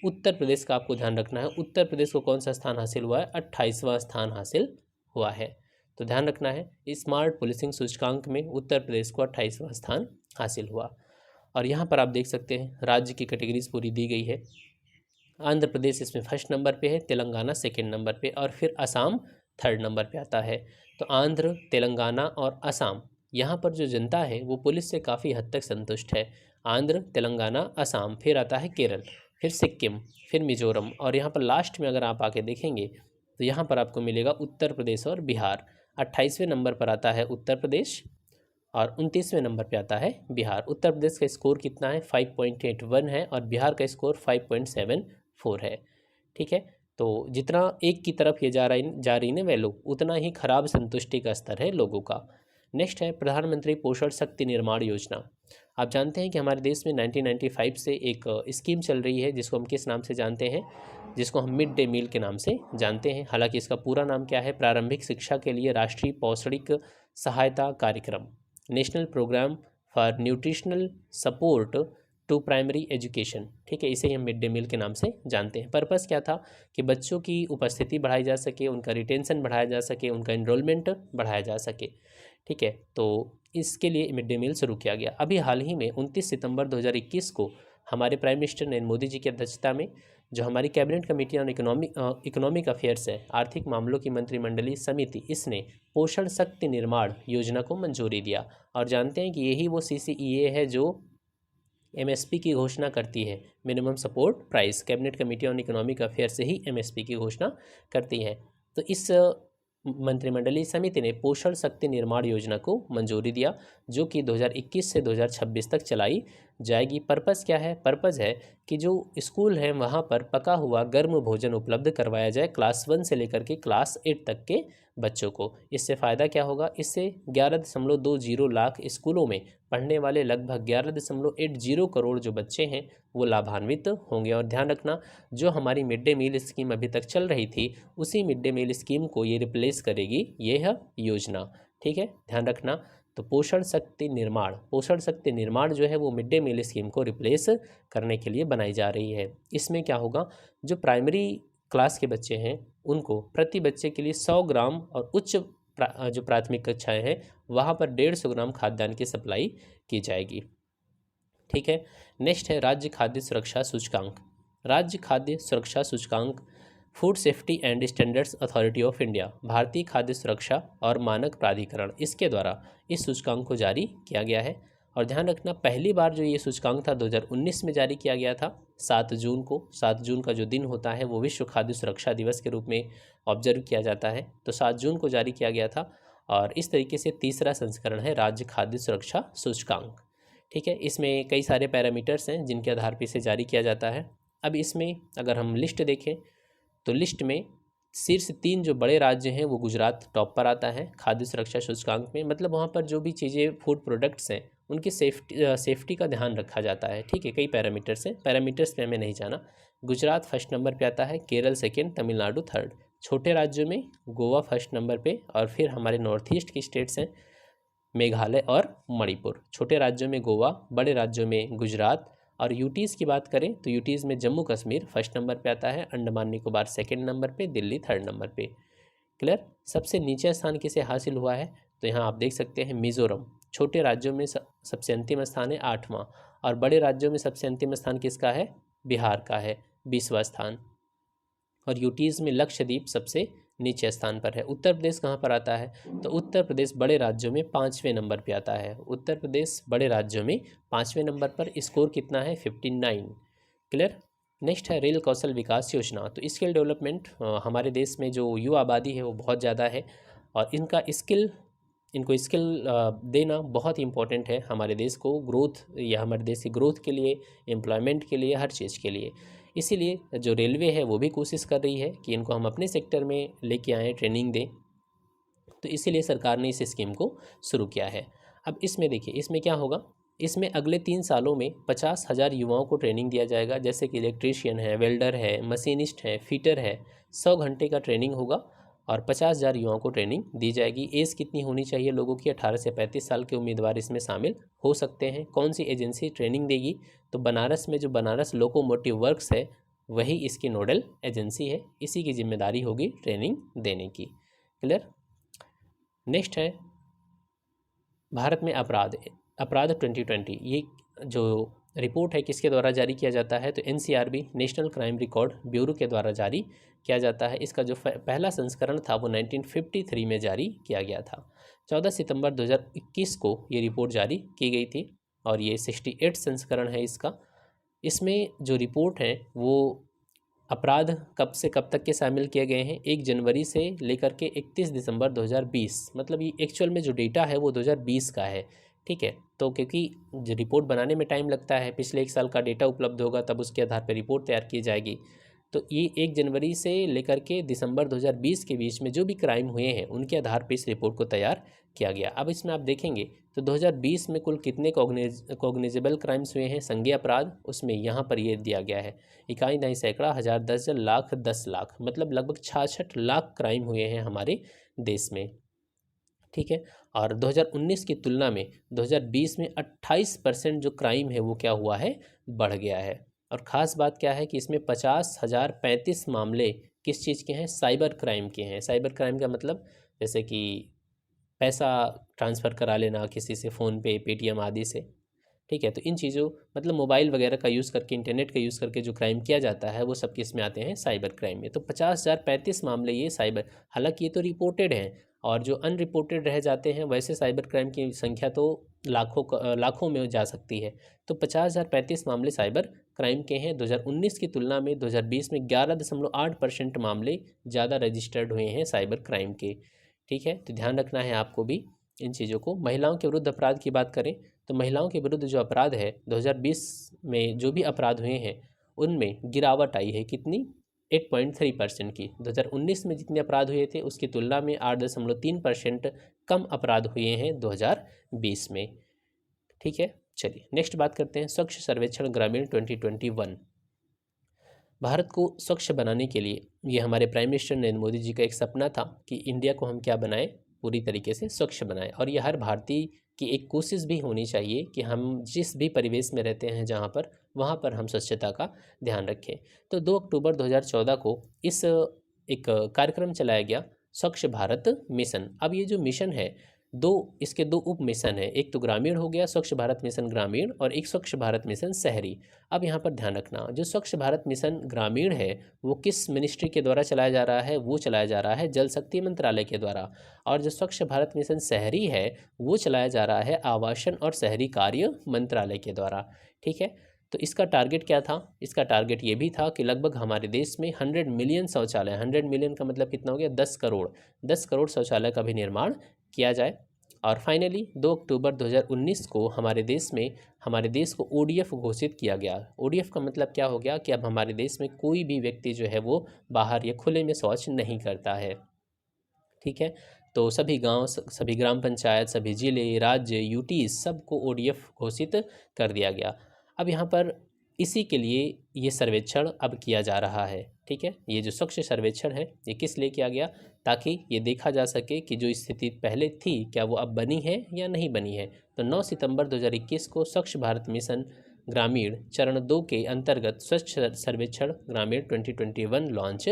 उत्तर प्रदेश का आपको ध्यान रखना है, उत्तर प्रदेश को कौन सा स्थान हासिल हुआ है? 28वां स्थान हासिल हुआ है। तो ध्यान रखना है, स्मार्ट पुलिसिंग सूचकांक में उत्तर प्रदेश को 28वां स्थान हासिल हुआ। और यहाँ पर आप देख सकते हैं राज्य की कैटेगरीज पूरी दी गई है। आंध्र प्रदेश इसमें फर्स्ट नंबर पे है, तेलंगाना सेकंड नंबर पे, और फिर असम थर्ड नंबर पे आता है। तो आंध्र, तेलंगाना और असम, यहाँ पर जो जनता है वो पुलिस से काफ़ी हद तक संतुष्ट है। आंध्र, तेलंगाना, असम, फिर आता है केरल, फिर सिक्किम, फिर मिजोरम, और यहाँ पर लास्ट में अगर आप आके देखेंगे तो यहाँ पर आपको मिलेगा उत्तर प्रदेश और बिहार। 28वें नंबर पर आता है उत्तर प्रदेश और 29वें नंबर पे आता है बिहार। उत्तर प्रदेश का स्कोर कितना है? 5.81 है, और बिहार का स्कोर 5.74 है। ठीक है, तो जितना एक की तरफ ये जा रही ना वह लोग, उतना ही खराब संतुष्टि का स्तर है लोगों का। नेक्स्ट है प्रधानमंत्री पोषण शक्ति निर्माण योजना। आप जानते हैं कि हमारे देश में 1995 से एक स्कीम चल रही है जिसको हम किस नाम से जानते हैं, जिसको हम मिड डे मील के नाम से जानते हैं। हालांकि इसका पूरा नाम क्या है, प्रारंभिक शिक्षा के लिए राष्ट्रीय पौष्टिक सहायता कार्यक्रम, national programme for nutritional support to primary education. ठीक है, इसे हम मिड डे मील के नाम से जानते हैं। पर्पस क्या था कि बच्चों की उपस्थिति बढ़ाई जा सके, उनका रिटेंशन बढ़ाया जा सके, उनका एनरोलमेंट बढ़ाया जा सके। ठीक है, तो इसके लिए मिड डे मील शुरू किया गया। अभी हाल ही में 29 सितंबर 2021 को हमारे प्राइम मिनिस्टर नरेंद्र मोदी जी की अध्यक्षता में जो हमारी cabinet committee on economic affairs है, आर्थिक मामलों की मंत्रिमंडलीय समिति, इसने पोषण शक्ति निर्माण योजना को मंजूरी दिया। और जानते हैं कि यही वो CCEA है जो MSP की घोषणा करती है, minimum support price. Cabinet committee on economic affair से ही MSP की घोषणा करती है। तो इस मंत्रिमंडलीय समिति ने पोषण शक्ति निर्माण योजना को मंजूरी दिया, जो कि 2021 से 2026 तक चलाई जाएगी। पर्पस क्या है? पर्पस है कि जो स्कूल हैं वहाँ पर पका हुआ गर्म भोजन उपलब्ध करवाया जाए क्लास 1 से लेकर के क्लास 8 तक के बच्चों को। इससे फ़ायदा क्या होगा? इससे 11.20 लाख स्कूलों में पढ़ने वाले लगभग 11.80 करोड़ जो बच्चे हैं वो लाभान्वित होंगे। और ध्यान रखना, जो हमारी मिड डे मील स्कीम अभी तक चल रही थी, उसी मिड डे मील स्कीम को ये रिप्लेस करेगी यह योजना। ठीक है, ध्यान रखना। तो पोषण शक्ति निर्माण जो है वो मिड डे मील स्कीम को रिप्लेस करने के लिए बनाई जा रही है। इसमें क्या होगा, जो प्राइमरी क्लास के बच्चे हैं उनको प्रति बच्चे के लिए 100 ग्राम और उच्च जो प्राथमिक कक्षाएं हैं वहाँ पर 150 ग्राम खाद्यान्न की सप्लाई की जाएगी। ठीक है, नेक्स्ट है राज्य खाद्य सुरक्षा सूचकांक। राज्य खाद्य सुरक्षा सूचकांक food safety and standards authority of India, भारतीय खाद्य सुरक्षा और मानक प्राधिकरण, इसके द्वारा इस सूचकांक को जारी किया गया है। और ध्यान रखना, पहली बार जो ये सूचकांक था 2019 में जारी किया गया था 7 जून को। 7 जून का जो दिन होता है वो विश्व खाद्य सुरक्षा दिवस के रूप में ऑब्जर्व किया जाता है, तो 7 जून को जारी किया गया था। और इस तरीके से तीसरा संस्करण है राज्य खाद्य सुरक्षा सूचकांक। ठीक है, इसमें कई सारे पैरामीटर्स हैं जिनके आधार पर इसे जारी किया जाता है। अब इसमें अगर हम लिस्ट देखें तो लिस्ट में शीर्ष 3 जो बड़े राज्य हैं वो गुजरात टॉप पर आता है खाद्य सुरक्षा सूचकांक में। मतलब वहाँ पर जो भी चीज़ें फूड प्रोडक्ट्स हैं उनकी सेफ्टी का ध्यान रखा जाता है। ठीक है, कई पैरामीटर्स हैं, पैरामीटर्स पे हमें नहीं जाना। गुजरात फर्स्ट नंबर पे आता है, केरल सेकेंड, तमिलनाडु थर्ड। छोटे राज्यों में गोवा फर्स्ट नंबर पे, और फिर हमारे नॉर्थ ईस्ट की स्टेट्स हैं मेघालय और मणिपुर। छोटे राज्यों में गोवा, बड़े राज्यों में गुजरात। और यूटीज़ की बात करें तो यूटीज़ में जम्मू कश्मीर फर्स्ट नंबर पे आता है, अंडमान निकोबार सेकंड नंबर पे, दिल्ली थर्ड नंबर पे। क्लियर? सबसे नीचे स्थान किसे हासिल हुआ है? तो यहाँ आप देख सकते हैं मिज़ोरम। छोटे राज्यों में सबसे अंतिम स्थान है 8वां, और बड़े राज्यों में सबसे अंतिम स्थान किसका है? बिहार का है, 20वां स्थान। और यूटीज़ में लक्षद्वीप सबसे नीचे स्थान पर है। उत्तर प्रदेश कहाँ पर आता है? तो उत्तर प्रदेश बड़े राज्यों में 5वें नंबर पे आता है। उत्तर प्रदेश बड़े राज्यों में 5वें नंबर पर, स्कोर कितना है? 59। क्लियर? नेक्स्ट है रेल कौशल विकास योजना। तो स्किल डेवलपमेंट, हमारे देश में जो युवा आबादी है वो बहुत ज़्यादा है, और इनको स्किल देना बहुत इंपॉर्टेंट है हमारे देश को ग्रोथ, या हमारे देश की ग्रोथ के लिए, एम्प्लॉयमेंट के लिए, हर चीज़ के लिए। इसीलिए जो रेलवे है वो भी कोशिश कर रही है कि इनको हम अपने सेक्टर में लेके आएँ, ट्रेनिंग दें। तो इसीलिए सरकार ने इस स्कीम को शुरू किया है। अब इसमें देखिए, इसमें क्या होगा, इसमें अगले 3 सालों में 50,000 युवाओं को ट्रेनिंग दिया जाएगा, जैसे कि इलेक्ट्रीशियन है, वेल्डर है, मशीनिस्ट है, फिटर है। 100 घंटे का ट्रेनिंग होगा और 50,000 युवाओं को ट्रेनिंग दी जाएगी। एज कितनी होनी चाहिए लोगों की? 18 से 35 साल के उम्मीदवार इसमें शामिल हो सकते हैं। कौन सी एजेंसी ट्रेनिंग देगी? तो बनारस में जो बनारस लोकोमोटिव वर्क्स है वही इसकी नोडल एजेंसी है, इसी की जिम्मेदारी होगी ट्रेनिंग देने की। क्लियर? नेक्स्ट है भारत में अपराध 2020। ये जो रिपोर्ट है किसके द्वारा जारी किया जाता है? तो NCRB, national crime record bureau के द्वारा जारी किया जाता है। इसका जो पहला संस्करण था वो 1953 में जारी किया गया था। 14 सितंबर 2021 को ये रिपोर्ट जारी की गई थी, और ये 68 संस्करण है इसका। इसमें जो रिपोर्ट है वो अपराध कब से कब तक के शामिल किए गए हैं? 1 जनवरी से लेकर के 31 दिसंबर 2020। मतलब ये एक्चुअल में जो डेटा है वो 2020 का है। ठीक है, तो क्योंकि जो रिपोर्ट बनाने में टाइम लगता है, पिछले 1 साल का डेटा उपलब्ध होगा तब उसके आधार पर रिपोर्ट तैयार की जाएगी। तो ये 1 जनवरी से लेकर के दिसंबर 2020 के बीच में जो भी क्राइम हुए हैं उनके आधार पर इस रिपोर्ट को तैयार किया गया। अब इसमें आप देखेंगे तो 2020 में कुल कितने कॉग्निजेबल क्राइम्स हुए हैं, संज्ञेय अपराध, उसमें यहाँ पर ये दिया गया है इकाई, दहाई, सैकड़ा, हज़ार, दस, लाख, 10 लाख, मतलब लगभग 66 लाख क्राइम हुए हैं हमारे देश में। ठीक है। और 2019 की तुलना में 2020 में 28% जो क्राइम है वो क्या हुआ है, बढ़ गया है। और ख़ास बात क्या है कि इसमें 50,035 मामले किस चीज़ के हैं, साइबर क्राइम के हैं। साइबर क्राइम का मतलब जैसे कि पैसा ट्रांसफ़र करा लेना किसी से, फ़ोन पे, पेटीएम आदि से। ठीक है। तो इन चीज़ों मतलब मोबाइल वगैरह का यूज़ करके, इंटरनेट का यूज़ करके जो क्राइम किया जाता है वो सब किस में आते हैं, साइबर क्राइम में। तो 50,035 मामले ये साइबर, हालांकि ये तो रिपोर्टेड हैं, और जो अनरिपोर्टेड रह जाते हैं वैसे साइबर क्राइम की संख्या तो लाखों में जा सकती है। तो 50,035 मामले साइबर क्राइम के हैं। 2019 की तुलना में 2020 में 11.8% मामले ज़्यादा रजिस्टर्ड हुए हैं साइबर क्राइम के। ठीक है। तो ध्यान रखना है आपको भी इन चीज़ों को। महिलाओं के विरुद्ध अपराध की बात करें तो महिलाओं के विरुद्ध जो अपराध है 2020 में जो भी अपराध हुए हैं उनमें गिरावट आई है, कितनी, 8.3% की। 2019 में जितने अपराध हुए थे उसकी तुलना में 8.3% कम अपराध हुए हैं 2020 में। ठीक है। चलिए नेक्स्ट बात करते हैं स्वच्छ सर्वेक्षण ग्रामीण 2021। भारत को स्वच्छ बनाने के लिए ये हमारे प्राइम मिनिस्टर नरेंद्र मोदी जी का एक सपना था कि इंडिया को हम क्या बनाएं, पूरी तरीके से स्वच्छ बनाएं। और ये हर भारतीय की एक कोशिश भी होनी चाहिए कि हम जिस भी परिवेश में रहते हैं जहाँ पर, वहाँ पर हम स्वच्छता का ध्यान रखें। तो 2 अक्टूबर 2014 को इस एक कार्यक्रम चलाया गया, स्वच्छ भारत मिशन। अब ये जो मिशन है इसके दो उप मिशन है, एक तो ग्रामीण हो गया स्वच्छ भारत मिशन ग्रामीण, और एक स्वच्छ भारत मिशन शहरी। अब यहाँ पर ध्यान रखना, जो स्वच्छ भारत मिशन ग्रामीण है वो किस मिनिस्ट्री के द्वारा चलाया जा रहा है, वो चलाया जा रहा है जल शक्ति मंत्रालय के द्वारा। और जो स्वच्छ भारत मिशन शहरी है वो चलाया जा रहा है आवासन और शहरी कार्य मंत्रालय के द्वारा। ठीक है। तो इसका टारगेट क्या था, इसका टारगेट ये भी था कि लगभग हमारे देश में 100 मिलियन शौचालय, 100 मिलियन का मतलब कितना हो गया, 10 करोड़, 10 करोड़ शौचालय का भी निर्माण किया जाए। और फाइनली 2 अक्टूबर 2019 को हमारे देश को ODF घोषित किया गया। ODF का मतलब क्या हो गया कि अब हमारे देश में कोई भी व्यक्ति जो है वो बाहर या खुले में शौच नहीं करता है। ठीक है। तो सभी गांव, सभी ग्राम पंचायत, सभी जिले, राज्य, यूटी सबको ODF घोषित कर दिया गया। अब यहाँ पर इसी के लिए ये सर्वेक्षण अब किया जा रहा है। ठीक है। ये जो स्वच्छ सर्वेक्षण है ये किस लिए किया गया, ताकि ये देखा जा सके कि जो स्थिति पहले थी क्या वो अब बनी है या नहीं बनी है। तो 9 सितंबर 2021 को स्वच्छ भारत मिशन ग्रामीण चरण 2 के अंतर्गत स्वच्छ सर्वेक्षण ग्रामीण 2021 लॉन्च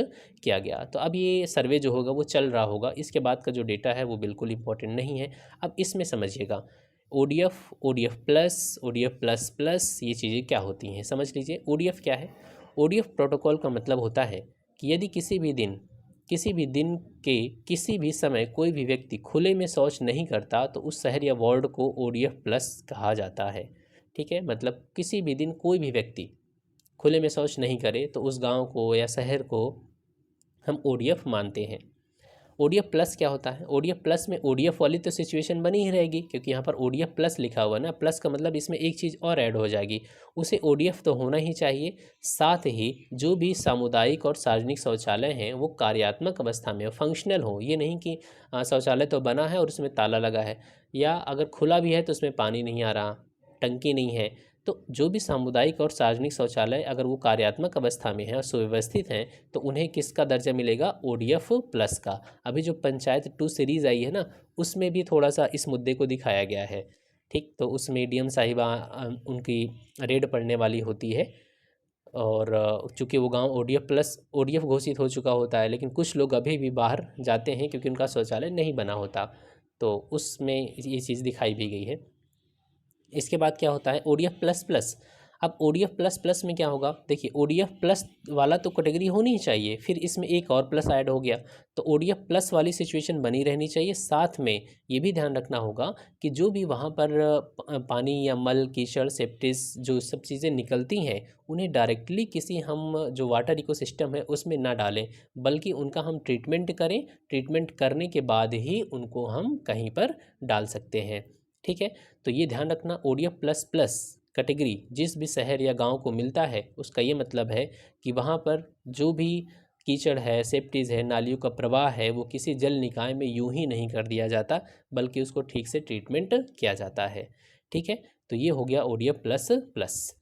किया गया। तो अब ये सर्वे जो होगा वो चल रहा होगा, इसके बाद का जो डेटा है वो बिल्कुल इम्पोर्टेंट नहीं है। अब इसमें समझिएगा ODF, ODF प्लस ये चीज़ें क्या होती हैं समझ लीजिए। ODF क्या है, ODF प्रोटोकॉल का मतलब होता है कि यदि किसी भी दिन के किसी भी समय कोई भी व्यक्ति खुले में शौच नहीं करता तो उस शहर या वार्ड को ODF प्लस कहा जाता है। ठीक है। मतलब किसी भी दिन कोई भी व्यक्ति खुले में शौच नहीं करे तो उस गांव को या शहर को हम ODF मानते हैं। ODF प्लस क्या होता है, ODF प्लस में ODF वाली तो सिचुएशन बनी ही रहेगी, क्योंकि यहाँ पर ODF प्लस लिखा हुआ ना, प्लस का मतलब इसमें एक चीज़ और ऐड हो जाएगी, उसे ODF तो होना ही चाहिए। साथ ही जो भी सामुदायिक और सार्वजनिक शौचालय हैं वो कार्यात्मक अवस्था में फंक्शनल हो। ये नहीं कि शौचालय तो बना है और उसमें ताला लगा है, या अगर खुला भी है तो उसमें पानी नहीं आ रहा, टंकी नहीं है। तो जो भी सामुदायिक और सार्वजनिक शौचालय अगर वो कार्यात्मक अवस्था में है और सुव्यवस्थित हैं तो उन्हें किसका दर्जा मिलेगा, ODF प्लस का। अभी जो पंचायत 2 सीरीज़ आई है ना, उसमें भी थोड़ा सा इस मुद्दे को दिखाया गया है। ठीक। तो उसमें DM साहिबा उनकी रेड पड़ने वाली होती है, और चूँकि वो गांव ODF घोषित हो चुका होता है, लेकिन कुछ लोग अभी भी बाहर जाते हैं क्योंकि उनका शौचालय नहीं बना होता, तो उसमें ये चीज़ दिखाई भी गई है। इसके बाद क्या होता है ODF प्लस प्लस। अब ODF प्लस प्लस में क्या होगा, देखिए ODF प्लस वाला तो कैटेगरी होनी ही चाहिए, फिर इसमें एक और प्लस ऐड हो गया, तो ODF प्लस वाली सिचुएशन बनी रहनी चाहिए। साथ में ये भी ध्यान रखना होगा कि जो भी वहाँ पर पानी या मल, कीचड़, सेप्टिस जो सब चीज़ें निकलती हैं उन्हें डायरेक्टली किसी हम जो वाटर इकोसिस्टम है उसमें ना डालें, बल्कि उनका हम ट्रीटमेंट करें। ट्रीटमेंट करने के बाद ही उनको हम कहीं पर डाल सकते हैं। ठीक है। तो ये ध्यान रखना ODF प्लस प्लस कैटेगरी जिस भी शहर या गांव को मिलता है उसका ये मतलब है कि वहाँ पर जो भी कीचड़ है, सेप्टीज़ है, नालियों का प्रवाह है, वो किसी जल निकाय में यूं ही नहीं कर दिया जाता, बल्कि उसको ठीक से ट्रीटमेंट किया जाता है। ठीक है, तो ये हो गया ODF प्लस प्लस।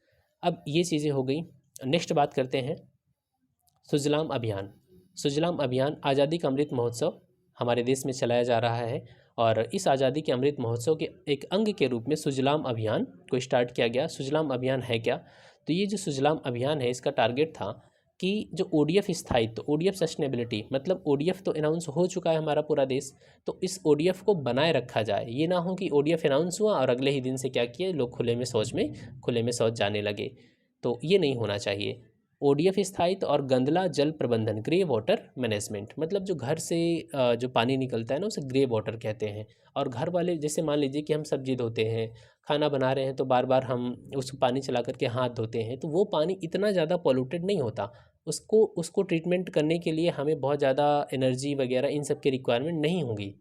अब ये चीज़ें हो गई। नेक्स्ट बात करते हैं सुजलाम अभियान। सुजलाम अभियान आज़ादी का अमृत महोत्सव हमारे देश में चलाया जा रहा है, और इस आज़ादी के अमृत महोत्सव के एक अंग के रूप में सुजलाम अभियान को स्टार्ट किया गया। सुजलाम अभियान है क्या? तो ये जो सुजलाम अभियान है, इसका टारगेट था कि जो ODF स्थायित्व, ODF सस्टेनेबिलिटी, मतलब ODF तो अनाउंस हो चुका है हमारा पूरा देश, तो इस ODF को बनाए रखा जाए। ये ना हो कि ODF अनाउंस हुआ और अगले ही दिन से क्या किए, लोग खुले में शौच जाने लगे। तो ये नहीं होना चाहिए। ODF स्थायित्व और गंदला जल प्रबंधन, ग्रे वाटर मैनेजमेंट, मतलब जो घर से जो पानी निकलता है ना, उसे ग्रे वाटर कहते हैं। और घर वाले, जैसे मान लीजिए कि हम सब्जी धोते हैं, खाना बना रहे हैं, तो बार बार हम उस पानी चला करके हाथ धोते हैं, तो वो पानी इतना ज़्यादा पॉल्यूटेड नहीं होता। उसको ट्रीटमेंट करने के लिए हमें बहुत ज़्यादा एनर्जी वगैरह इन सब की रिक्वायरमेंट नहीं होगी।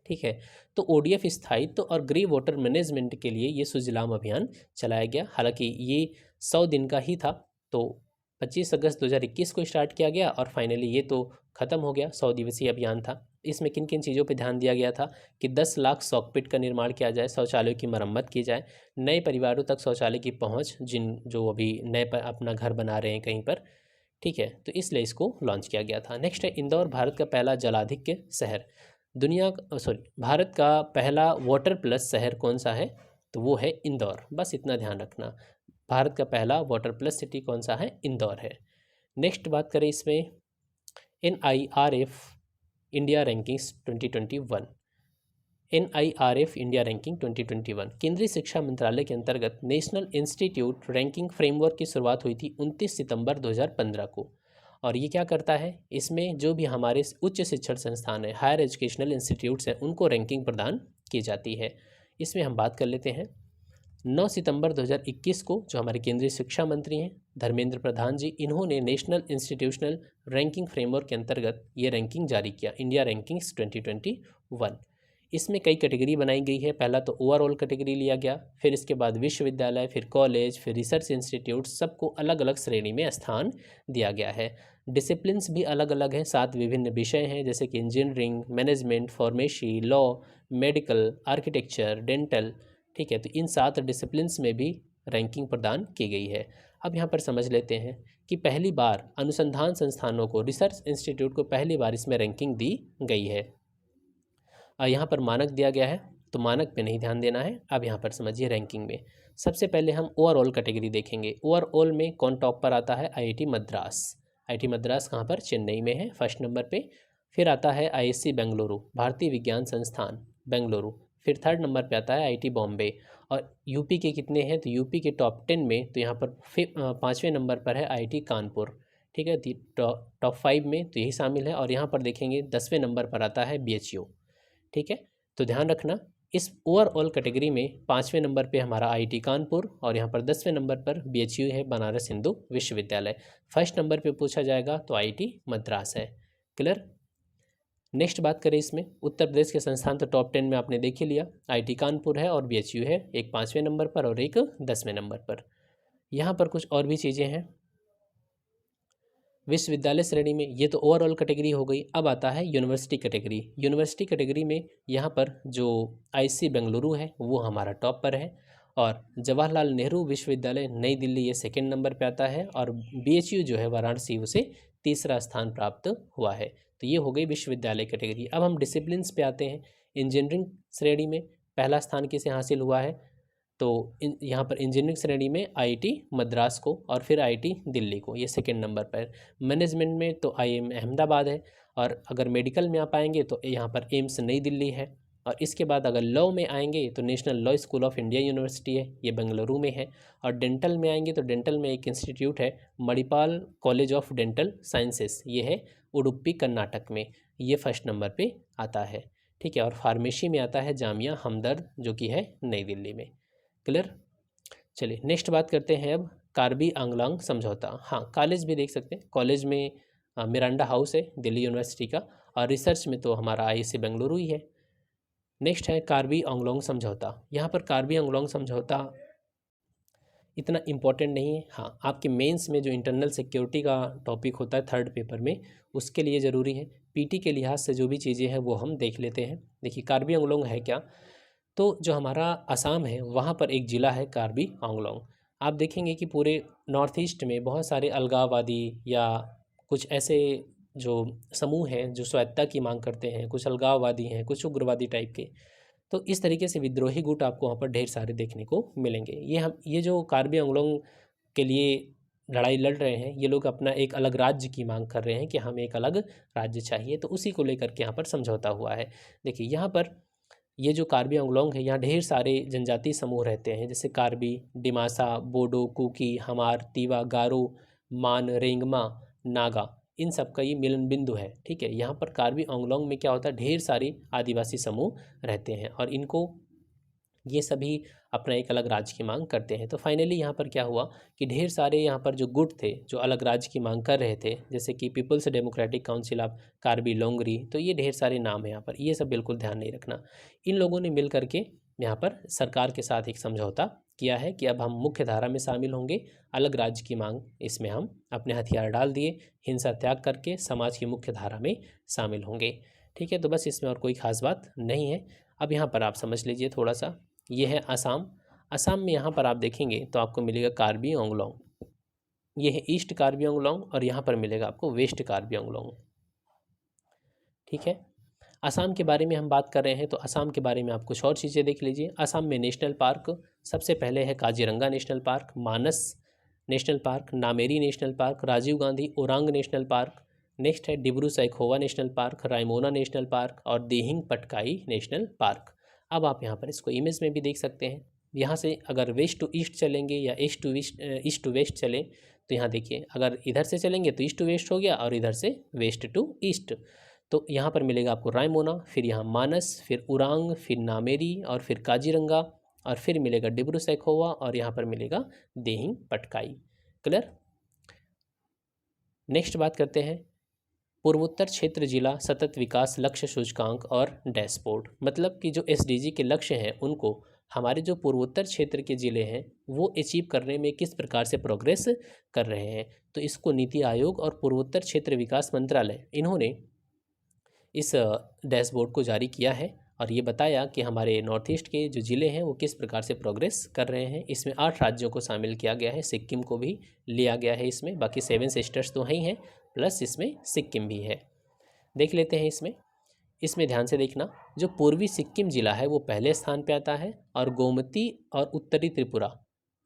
ठीक है, तो ODF स्थायित्व और ग्रे वाटर मैनेजमेंट के लिए ये सुजलाम अभियान चलाया गया। हालांकि ये 100 दिन का ही था, तो 25 अगस्त 2021 को स्टार्ट किया गया और फाइनली ये तो ख़त्म हो गया। 100 दिवसीय अभियान था। इसमें किन किन चीज़ों पे ध्यान दिया गया था कि 10 लाख सॉकपिट का निर्माण किया जाए, शौचालयों की मरम्मत की जाए, नए परिवारों तक शौचालय की पहुँच, जो अभी नए पर अपना घर बना रहे हैं कहीं पर। ठीक है, तो इसलिए इसको लॉन्च किया गया था। नेक्स्ट है इंदौर, भारत का पहला जलाधिक्य शहर। भारत का पहला वाटर प्लस शहर कौन सा है? तो वो है इंदौर। बस इतना ध्यान रखना, भारत का पहला वाटर प्लस सिटी कौन सा है? इंदौर है। नेक्स्ट बात करें इसमें NIRF India rankings 2021। NIRF India ranking 2021 केंद्रीय शिक्षा मंत्रालय के अंतर्गत नेशनल इंस्टीट्यूट रैंकिंग फ्रेमवर्क की शुरुआत हुई थी 29 सितंबर 2015 को। और ये क्या करता है, इसमें जो भी हमारे उच्च शिक्षण संस्थान है, हायर एजुकेशनल इंस्टीट्यूट्स हैं, उनको रैंकिंग प्रदान की जाती है। इसमें हम बात कर लेते हैं 9 सितंबर 2021 को जो हमारे केंद्रीय शिक्षा मंत्री हैं धर्मेंद्र प्रधान जी, इन्होंने नेशनल इंस्टीट्यूशनल रैंकिंग फ्रेमवर्क के अंतर्गत ये रैंकिंग जारी किया, इंडिया रैंकिंग्स 2021। इसमें कई कैटेगरी बनाई गई है। पहला तो ओवरऑल कैटेगरी लिया गया, फिर इसके बाद विश्वविद्यालय, फिर कॉलेज, फिर रिसर्च इंस्टीट्यूट, सबको अलग अलग श्रेणी में स्थान दिया गया है। डिसिप्लिन्स भी अलग अलग हैं, 7 विभिन्न विषय हैं, जैसे कि engineering, management, pharmacy, law, medical, architecture, dental. ठीक है, तो इन 7 डिसिप्लिन्स में भी रैंकिंग प्रदान की गई है। अब यहाँ पर समझ लेते हैं कि पहली बार अनुसंधान संस्थानों को, रिसर्च इंस्टीट्यूट को पहली बार इसमें रैंकिंग दी गई है। यहाँ पर मानक दिया गया है, तो मानक पे नहीं ध्यान देना है। अब यहाँ पर समझिए रैंकिंग में सबसे पहले हम ओवरऑल कैटेगरी देखेंगे। ओवरऑल में कौन टॉप पर आता है? IIT मद्रास। IIT मद्रास कहाँ पर? चेन्नई में है, फर्स्ट नंबर पे। फिर आता है ISC बेंगलुरु, भारतीय विज्ञान संस्थान बेंगलुरु। फिर थर्ड नंबर पे आता है IIT बॉम्बे। और यूपी के कितने हैं? तो यूपी के टॉप 10 में तो यहाँ पर 5वें नंबर पर है IIT कानपुर। ठीक है, टॉप 5 में तो यही शामिल है। और यहाँ पर देखेंगे 10वें नंबर पर आता है BHU। ठीक है, तो ध्यान रखना इस ओवरऑल कैटेगरी में 5वें नंबर पे हमारा IIT कानपुर, और यहाँ पर 10वें नंबर पर BHU है, बनारस हिंदू विश्वविद्यालय। फर्स्ट नंबर पे पूछा जाएगा तो IIT मद्रास है। क्लियर? नेक्स्ट बात करें इसमें उत्तर प्रदेश के संस्थान, तो टॉप 10 में आपने देख ही लिया, IIT कानपुर है और BHU है, एक 5वें नंबर पर और एक 10वें नंबर पर। यहाँ पर कुछ और भी चीज़ें हैं विश्वविद्यालय श्रेणी में। ये तो ओवरऑल कैटेगरी हो गई। अब आता है यूनिवर्सिटी कैटेगरी। यूनिवर्सिटी कैटेगरी में यहाँ पर जो IIC बेंगलुरु है वो हमारा टॉप पर है, और जवाहरलाल नेहरू विश्वविद्यालय नई दिल्ली ये सेकंड नंबर पे आता है, और BHU जो है वाराणसी उसे तीसरा स्थान प्राप्त हुआ है। तो ये हो गई विश्वविद्यालय कैटेगरी। अब हम डिसिप्लिन्स पे आते हैं। इंजीनियरिंग श्रेणी में पहला स्थान किसे हासिल हुआ है? तो यहाँ पर इंजीनियरिंग श्रेणी में IIT मद्रास को, और फिर IIT दिल्ली को, ये सेकंड नंबर पर। मैनेजमेंट में तो IIM अहमदाबाद है, और अगर मेडिकल में आप आएंगे तो यहाँ पर एम्स नई दिल्ली है। और इसके बाद अगर लॉ में आएंगे तो national law school of India university है, ये बेंगलुरु में है। और डेंटल में आएंगे तो डेंटल में एक इंस्टीट्यूट है, Manipal college of dental sciences, ये है उडुपी कर्नाटक में, ये फर्स्ट नंबर पर आता है। ठीक है, और फार्मेसी में आता है जामिया हमदर्द, जो कि है नई दिल्ली में। क्लियर? चलिए नेक्स्ट बात करते हैं अब कार्बी आंगलांग समझौता। हाँ, कॉलेज भी देख सकते हैं। कॉलेज में मिरांडा हाउस है दिल्ली यूनिवर्सिटी का, और रिसर्च में तो हमारा IIC बेंगलुरु ही है। नेक्स्ट है कार्बी आंगलोंग समझौता। यहाँ पर कार्बी आंगलोंग समझौता इतना इम्पोर्टेंट नहीं है। हाँ, आपके मेंस में जो इंटरनल सिक्योरिटी का टॉपिक होता है थर्ड पेपर में, उसके लिए ज़रूरी है। पीटी के लिहाज से जो भी चीज़ें हैं वो हम देख लेते हैं। देखिए कार्बी आंगलोंग है क्या, तो जो हमारा असम है वहाँ पर एक ज़िला है कार्बी आंगलोंग। आप देखेंगे कि पूरे नॉर्थ ईस्ट में बहुत सारे अलगाववादी या कुछ ऐसे जो समूह हैं जो स्वायत्ता की मांग करते हैं, कुछ अलगाववादी हैं, कुछ उग्रवादी टाइप के, तो इस तरीके से विद्रोही गुट आपको वहाँ पर ढेर सारे देखने को मिलेंगे। ये जो कार्बी आंगलोंग के लिए लड़ाई लड़ रहे हैं, ये लोग अपना एक अलग राज्य की मांग कर रहे हैं कि हमें एक अलग राज्य चाहिए, तो उसी को लेकर के यहाँ पर समझौता हुआ है। देखिए यहाँ पर ये जो कार्बी आंगलोंग है, यहाँ ढेर सारे जनजातीय समूह रहते हैं, जैसे कार्बी, डिमासा, बोडो, कुकी, हमार, तीवा, गारो, मान, रेंगमा, नागा, इन सब का ये मिलन बिंदु है। ठीक है, यहाँ पर कार्बी आंगलोंग में क्या होता है, ढेर सारे आदिवासी समूह रहते हैं और इनको ये सभी अपना एक अलग राज्य की मांग करते हैं। तो फाइनली यहाँ पर क्या हुआ कि ढेर सारे यहाँ पर जो गुट थे जो अलग राज्य की मांग कर रहे थे, जैसे कि people's democratic council of Karbi Longri, तो ये ढेर सारे नाम है यहाँ पर, ये सब बिल्कुल ध्यान नहीं रखना। इन लोगों ने मिल करके यहाँ पर सरकार के साथ एक समझौता किया है कि अब हम मुख्य धारा में शामिल होंगे, अलग राज्य की मांग इसमें हम अपने हथियार डाल दिए, हिंसा त्याग करके समाज की मुख्य धारा में शामिल होंगे। ठीक है, तो बस इसमें और कोई ख़ास बात नहीं है। अब यहाँ पर आप समझ लीजिए थोड़ा सा, ये है असम। असम में यहाँ पर आप देखेंगे तो आपको मिलेगा कार्बी आंगलोंग, ये है ईस्ट कार्बी आंगलोंग, और यहाँ पर मिलेगा आपको वेस्ट कार्बी आंगलोंग। ठीक है, असम के बारे में हम बात कर रहे हैं तो असम के बारे में आप कुछ और चीज़ें देख लीजिए। असम में नेशनल पार्क सबसे पहले है Kaziranga national park, Manas national park, Nameri national park, Rajiv Gandhi Orang national park. Next है Dibru Saikhowa national park, Raimona national park और दिहिंग पटकाई नेशनल पार्क। अब आप यहाँ पर इसको इमेज में भी देख सकते हैं। यहाँ से अगर वेस्ट टू ईस्ट चलेंगे या ईस्ट टू वेस्ट चलें, तो यहाँ देखिए अगर इधर से चलेंगे तो ईस्ट टू वेस्ट हो गया और इधर से वेस्ट टू ईस्ट। तो यहाँ पर मिलेगा आपको रायमोना, फिर यहाँ मानस, फिर उरांग, फिर नामेरी और फिर काजीरंगा, और फिर मिलेगा डिब्रू सैखोवा और यहाँ पर मिलेगा दिहिंग पटकाई। क्लियर। नेक्स्ट बात करते हैं पूर्वोत्तर क्षेत्र जिला सतत विकास लक्ष्य सूचकांक और डैशबोर्ड। मतलब कि जो एसडीजी के लक्ष्य हैं उनको हमारे जो पूर्वोत्तर क्षेत्र के ज़िले हैं वो अचीव करने में किस प्रकार से प्रोग्रेस कर रहे हैं, तो इसको नीति आयोग और पूर्वोत्तर क्षेत्र विकास मंत्रालय इन्होंने इस डैशबोर्ड को जारी किया है और ये बताया कि हमारे नॉर्थ ईस्ट के जो ज़िले हैं वो किस प्रकार से प्रोग्रेस कर रहे हैं। इसमें 8 राज्यों को शामिल किया गया है, सिक्किम को भी लिया गया है इसमें, बाकी 7 सिस्टर्स तो ही हैं, प्लस इसमें सिक्किम भी है। देख लेते हैं इसमें ध्यान से देखना, जो पूर्वी सिक्किम ज़िला है वो पहले स्थान पे आता है और गोमती और उत्तरी त्रिपुरा,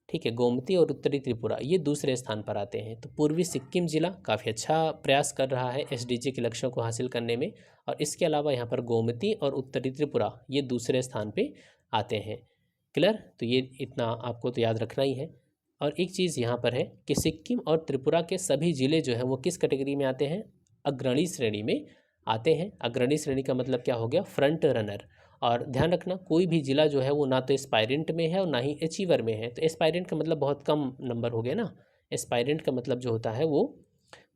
ठीक है, गोमती और उत्तरी त्रिपुरा ये दूसरे स्थान पर आते हैं। तो पूर्वी सिक्किम ज़िला काफ़ी अच्छा प्रयास कर रहा है एसडीजी के लक्ष्यों को हासिल करने में, और इसके अलावा यहाँ पर गोमती और उत्तरी त्रिपुरा ये दूसरे स्थान पे आते हैं। क्लियर, तो ये इतना आपको तो याद रखना ही है। और एक चीज़ यहाँ पर है कि सिक्किम और त्रिपुरा के सभी ज़िले जो हैं वो किस कैटेगरी में आते हैं, अग्रणी श्रेणी में आते हैं। अग्रणी श्रेणी का मतलब क्या हो गया, फ्रंट रनर। और ध्यान रखना कोई भी ज़िला जो है वो ना तो एस्पायरेंट में है और ना ही अचीवर में है। तो एस्पायरेंट का मतलब बहुत कम नंबर हो गया ना, एस्पायरेंट का मतलब जो होता है वो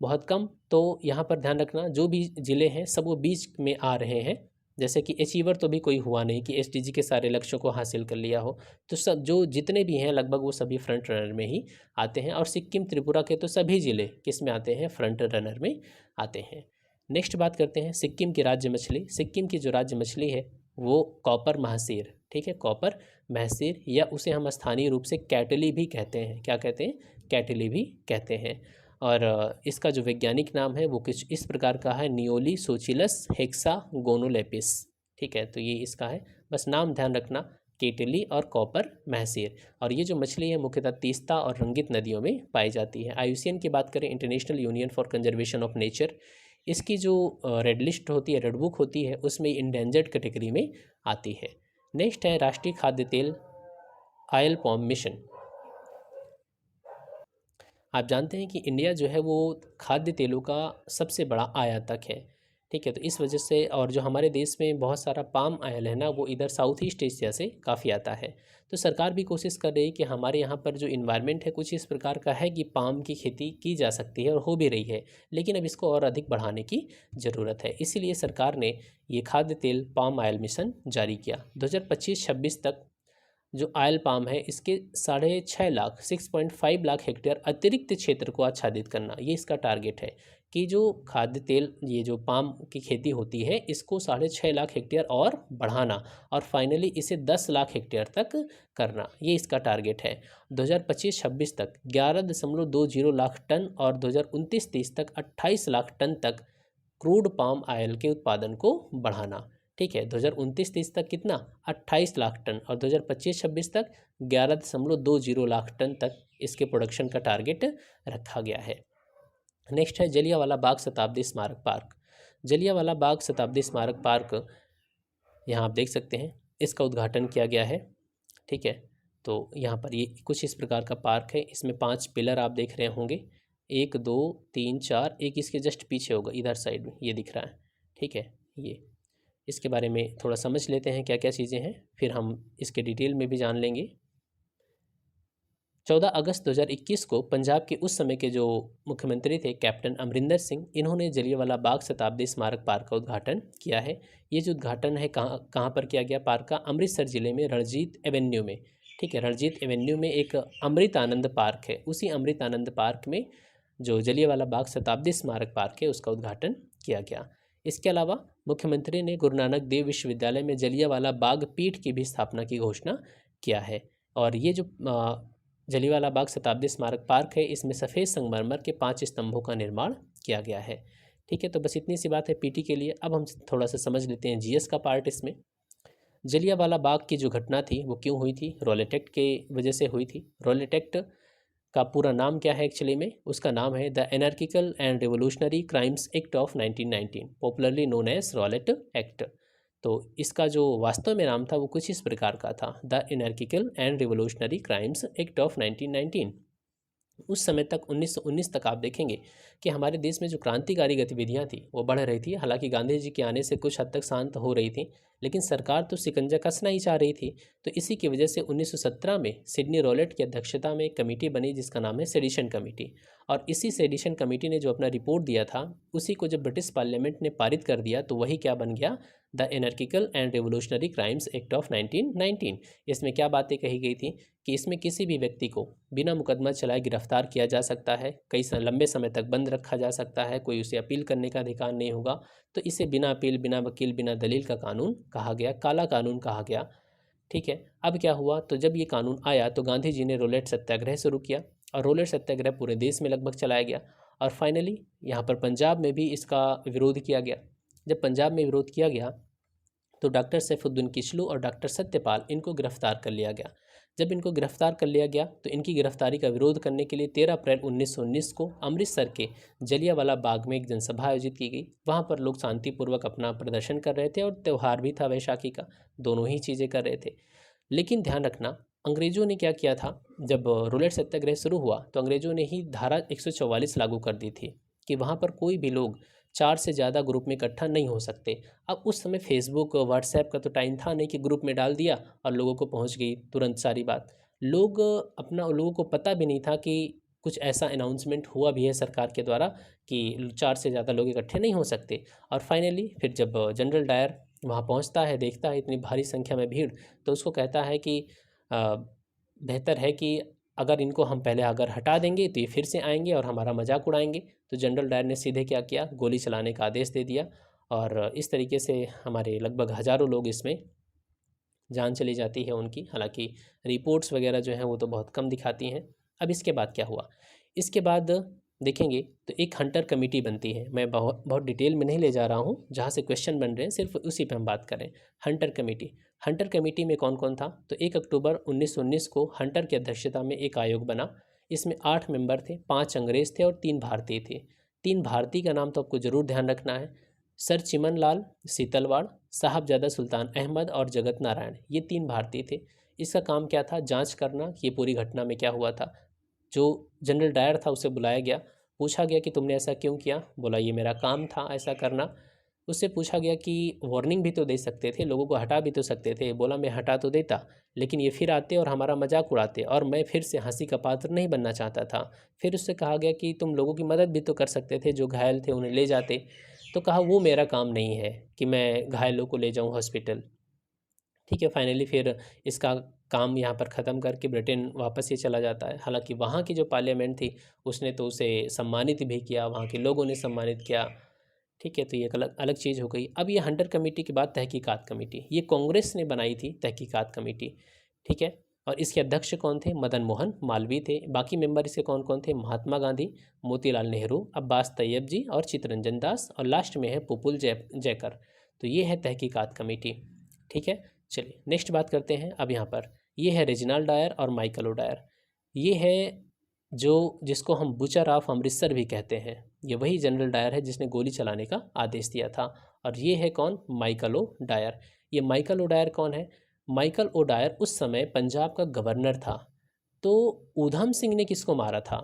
बहुत कम। तो यहाँ पर ध्यान रखना जो भी ज़िले हैं सब वो बीच में आ रहे हैं, जैसे कि अचीवर तो भी कोई हुआ नहीं कि एसडीजी के सारे लक्ष्यों को हासिल कर लिया हो। तो सब जो जितने भी हैं लगभग वो सभी फ्रंट रनर में ही आते हैं, और सिक्किम त्रिपुरा के तो सभी ज़िले किस में आते हैं, फ्रंट रनर में आते हैं। नेक्स्ट बात करते हैं सिक्किम की राज्य मछली। सिक्किम की जो राज्य मछली है वो कॉपर महसीर, ठीक है, कॉपर महसीर, या उसे हम स्थानीय रूप से कैटली भी कहते हैं। क्या कहते हैं, कैटली भी कहते हैं। और इसका जो वैज्ञानिक नाम है वो कुछ इस प्रकार का है, नियोली सोचिलस हेक्सागोनोलेपिस। ठीक है, तो ये इसका है, बस नाम ध्यान रखना, केटली और कॉपर महसीर। और ये जो मछली है मुख्यतः तीस्ता और रंगित नदियों में पाई जाती है। IUCN की बात करें, international union for conservation of nature, इसकी जो रेड लिस्ट होती है, रेड बुक होती है, उसमें इंडेंजर्ड कैटेगरी में आती है। नेक्स्ट है राष्ट्रीय खाद्य तेल ऑयल पॉम मिशन। आप जानते हैं कि इंडिया जो है वो खाद्य तेलों का सबसे बड़ा आयातक है। ठीक है, तो इस वजह से, और जो हमारे देश में बहुत सारा पाम ऑयल है ना वो इधर साउथ ईस्ट एशिया से काफ़ी आता है। तो सरकार भी कोशिश कर रही है कि हमारे यहाँ पर जो इन्वायरमेंट है कुछ इस प्रकार का है कि पाम की खेती की जा सकती है और हो भी रही है, लेकिन अब इसको और अधिक बढ़ाने की ज़रूरत है। इसीलिए सरकार ने ये खाद्य तेल पाम ऑयल मिशन जारी किया। 2025-26 तक जो ऑयल पाम है इसके 6.5 लाख 6.5 लाख हेक्टेयर अतिरिक्त क्षेत्र को आच्छादित करना, ये इसका टारगेट है कि जो खाद्य तेल ये जो पाम की खेती होती है इसको 6.5 लाख हेक्टेयर और बढ़ाना और फाइनली इसे 10 लाख हेक्टेयर तक करना, ये इसका टारगेट है। 2025-26 तक 11.20 लाख टन और 2029-30 तक 28 लाख टन तक क्रूड पाम ऑयल के उत्पादन को बढ़ाना। ठीक है, 2029-30 तक कितना 28 लाख टन और 2025-26 तक 11.20 लाख टन तक इसके प्रोडक्शन का टारगेट रखा गया है। नेक्स्ट है जलियांवाला बाग शताब्दी स्मारक पार्क। जलियांवाला बाग शताब्दी स्मारक पार्क यहाँ आप देख सकते हैं, इसका उद्घाटन किया गया है। ठीक है, तो यहाँ पर ये कुछ इस प्रकार का पार्क है। इसमें 5 पिलर आप देख रहे होंगे, 1 2 3 4, एक इसके जस्ट पीछे होगा इधर साइड में ये दिख रहा है। ठीक है, ये इसके बारे में थोड़ा समझ लेते हैं क्या क्या चीज़ें हैं, फिर हम इसके डिटेल में भी जान लेंगे। 14 अगस्त 2021 को पंजाब के उस समय के जो मुख्यमंत्री थे कैप्टन अमरिंदर सिंह, इन्होंने जलियांवाला बाग शताब्दी स्मारक पार्क का उद्घाटन किया है। ये जो उद्घाटन है कहाँ कहाँ पर किया गया पार्क का, अमृतसर ज़िले में रणजीत एवेन्यू में। ठीक है, रणजीत एवेन्यू में एक अमृत आनंद पार्क है, उसी अमृत आनंद पार्क में जो जलियांवाला बाग शताब्दी स्मारक पार्क है उसका उद्घाटन किया गया। इसके अलावा मुख्यमंत्री ने गुरु नानक देव विश्वविद्यालय में जलियांवाला बाग पीठ की भी स्थापना की घोषणा किया है। और ये जो जलियांवाला बाग शताब्दी स्मारक पार्क है इसमें सफ़ेद संगमरमर के 5 स्तंभों का निर्माण किया गया है। ठीक है, तो बस इतनी सी बात है पीटी के लिए। अब हम थोड़ा सा समझ लेते हैं जीएस का पार्ट इसमें। जलियांवाला बाग की जो घटना थी वो क्यों हुई थी, रॉलेट एक्ट के वजह से हुई थी। रॉलेट एक्ट का पूरा नाम क्या है एक्चुअली में, उसका नाम है the anarchical and revolutionary crimes act of 1919, popularly known as Rowlatt act. तो इसका जो वास्तव में नाम था वो कुछ इस प्रकार का था, the anarchical and revolutionary crimes act of 1919। उस समय तक 1919 तक आप देखेंगे कि हमारे देश में जो क्रांतिकारी गतिविधियां थी वो बढ़ रही थी। हालांकि गांधी जी के आने से कुछ हद तक शांत हो रही थी, लेकिन सरकार तो शिकंजा कसना ही चाह रही थी। तो इसी की वजह से 1917 में सिडनी रॉलेट की अध्यक्षता में एक कमेटी बनी जिसका नाम है सेडिशन कमेटी। और इसी सेडिशन कमेटी ने जो अपना रिपोर्ट दिया था उसी को जब ब्रिटिश पार्लियामेंट ने पारित कर दिया तो वही क्या बन गया, the anarchical and revolutionary crimes act of 1919। इसमें क्या बातें कही गई थी कि इसमें किसी भी व्यक्ति को बिना मुकदमा चलाए गिरफ्तार किया जा सकता है, कई लंबे समय तक बंद रखा जा सकता है, कोई उसे अपील करने का अधिकार नहीं होगा। तो इसे बिना अपील, बिना वकील, बिना दलील का कानून कहा गया, काला कानून कहा गया। ठीक है, अब क्या हुआ, तो जब ये कानून आया तो गांधी जी ने रोलेट सत्याग्रह शुरू किया और रोलेट सत्याग्रह पूरे देश में लगभग चलाया गया। और फाइनली यहाँ पर पंजाब में भी इसका विरोध किया गया। जब पंजाब में विरोध किया गया तो डॉक्टर सैफुद्दीन किचलू और डॉक्टर सत्यपाल इनको गिरफ्तार कर लिया गया। जब इनको गिरफ्तार कर लिया गया तो इनकी गिरफ्तारी का विरोध करने के लिए 13 अप्रैल 1919 को अमृतसर के जलियांवाला बाग में एक जनसभा आयोजित की गई। वहाँ पर लोग शांतिपूर्वक अपना प्रदर्शन कर रहे थे और त्यौहार भी था वैशाखी का, दोनों ही चीज़ें कर रहे थे। लेकिन ध्यान रखना, अंग्रेज़ों ने क्या किया था, जब रोलेट सत्याग्रह शुरू हुआ तो अंग्रेज़ों ने ही धारा 144 लागू कर दी थी कि वहाँ पर कोई भी लोग 4 से ज़्यादा ग्रुप में इकट्ठा नहीं हो सकते। अब उस समय फेसबुक व्हाट्सएप का तो टाइम था नहीं कि ग्रुप में डाल दिया और लोगों को पहुंच गई तुरंत सारी बात। लोगों को पता भी नहीं था कि कुछ ऐसा अनाउंसमेंट हुआ भी है सरकार के द्वारा कि 4 से ज़्यादा लोग इकट्ठे नहीं हो सकते। और फाइनली फिर जब जनरल डायर वहाँ पहुँचता है, देखता है इतनी भारी संख्या में भीड़, तो उसको कहता है कि बेहतर है कि अगर इनको हम पहले अगर हटा देंगे तो ये फिर से आएंगे और हमारा मजाक उड़ाएंगे। तो जनरल डायर ने सीधे क्या किया, गोली चलाने का आदेश दे दिया और इस तरीके से हमारे लगभग हज़ारों लोग इसमें जान चली जाती है उनकी। हालांकि रिपोर्ट्स वगैरह जो हैं वो तो बहुत कम दिखाती हैं। अब इसके बाद क्या हुआ, इसके बाद देखेंगे तो एक हंटर कमेटी बनती है। मैं बहुत डिटेल में नहीं ले जा रहा हूँ, जहाँ से क्वेश्चन बन रहे हैं सिर्फ उसी पे हम बात करें। हंटर कमेटी, हंटर कमेटी में कौन कौन था, तो 1 अक्टूबर 1919 को हंटर की अध्यक्षता में एक आयोग बना। इसमें 8 मेंबर थे, 5 अंग्रेज़ थे और 3 भारतीय थे। 3 भारतीय का नाम तो आपको ज़रूर ध्यान रखना है, सर चिमन लाल सीतलवाड़, साहबजादा सुल्तान अहमद और जगत नारायण, ये 3 भारतीय थे। इसका काम क्या था, जांच करना कि ये पूरी घटना में क्या हुआ था। जो जनरल डायर था उसे बुलाया गया, पूछा गया कि तुमने ऐसा क्यों किया, बोला ये मेरा काम था ऐसा करना। उससे पूछा गया कि वार्निंग भी तो दे सकते थे, लोगों को हटा भी तो सकते थे, बोला मैं हटा तो देता लेकिन ये फिर आते और हमारा मजाक उड़ाते और मैं फिर से हंसी का पात्र नहीं बनना चाहता था। फिर उससे कहा गया कि तुम लोगों की मदद भी तो कर सकते थे, जो घायल थे उन्हें ले जाते। तो कहा वो मेरा काम नहीं है कि मैं घायलों को ले जाऊं हॉस्पिटल। ठीक है, फाइनली फिर इसका काम यहाँ पर ख़त्म करके ब्रिटेन वापस ये चला जाता है। हालांकि वहाँ की जो पार्लियामेंट थी उसने तो उसे सम्मानित भी किया, वहाँ के लोगों ने सम्मानित किया। ठीक है, तो ये एक अलग अलग चीज़ हो गई। अब ये हंटर कमेटी के बाद तहकीकात कमेटी, ये कांग्रेस ने बनाई थी तहकीकात कमेटी। ठीक है, और इसके अध्यक्ष कौन थे? मदन मोहन मालवीय थे। बाकी मेंबर इसके कौन कौन थे? महात्मा गांधी, मोतीलाल नेहरू, अब्बास तैयब जी और चित्तरंजन दास, और लास्ट में है पुपुल जयकर। तो ये है तहकीकात कमेटी। ठीक है, चलिए नेक्स्ट बात करते हैं। अब यहाँ पर ये है रेजिनाल्ड डायर और माइकल ओडायर। ये है जो जिसको हम बुचर ऑफ अमृतसर भी कहते हैं। ये वही जनरल डायर है जिसने गोली चलाने का आदेश दिया था। और ये है कौन? Michael O'Dwyer. ये माइकल ओडायर कौन है? माइकल ओडायर उस समय पंजाब का गवर्नर था। तो ऊधम सिंह ने किसको मारा था?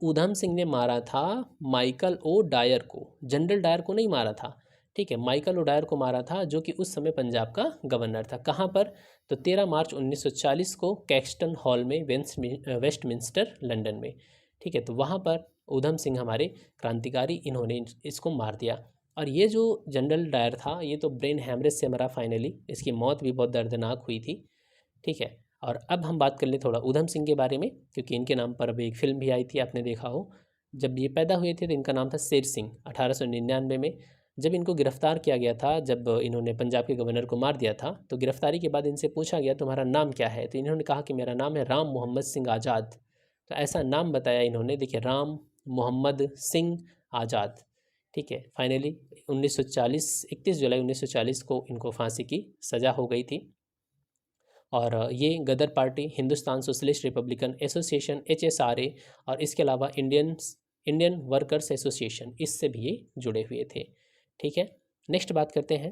ऊधम सिंह ने मारा था माइकल ओ डायर को, जनरल डायर को नहीं मारा था। ठीक है, माइकल ओडायर को मारा था, जो कि उस समय पंजाब का गवर्नर था। कहाँ पर? तो 13 मार्च 1940 को कैक्सटन हॉल में, वेस्टमिंस्टर लंदन में। ठीक है, तो वहाँ पर ऊधम सिंह हमारे क्रांतिकारी, इन्होंने इसको मार दिया। और ये जो जनरल डायर था ये तो ब्रेन हैमरेज से मरा फाइनली, इसकी मौत भी बहुत दर्दनाक हुई थी। ठीक है, और अब हम बात कर लें थोड़ा ऊधम सिंह के बारे में, क्योंकि इनके नाम पर अभी एक फिल्म भी आई थी, आपने देखा हो। जब ये पैदा हुए थे तो इनका नाम था शेर सिंह। 1899 में जब इनको गिरफ्तार किया गया था, जब इन्होंने पंजाब के गवर्नर को मार दिया था, तो गिरफ्तारी के बाद इनसे पूछा गया तुम्हारा नाम क्या है? तो इन्होंने कहा कि मेरा नाम है राम मोहम्मद सिंह आज़ाद। तो ऐसा नाम बताया इन्होंने, देखिए, राम मोहम्मद सिंह आज़ाद। ठीक है, फाइनली 1940 31 जुलाई 1940 को इनको फांसी की सज़ा हो गई थी। और ये Ghadar party, Hindustan Socialist Republican Association HSRA, और इसके अलावा इंडियन वर्कर्स एसोसिएशन, इससे भी ये जुड़े हुए थे। ठीक है, नेक्स्ट बात करते हैं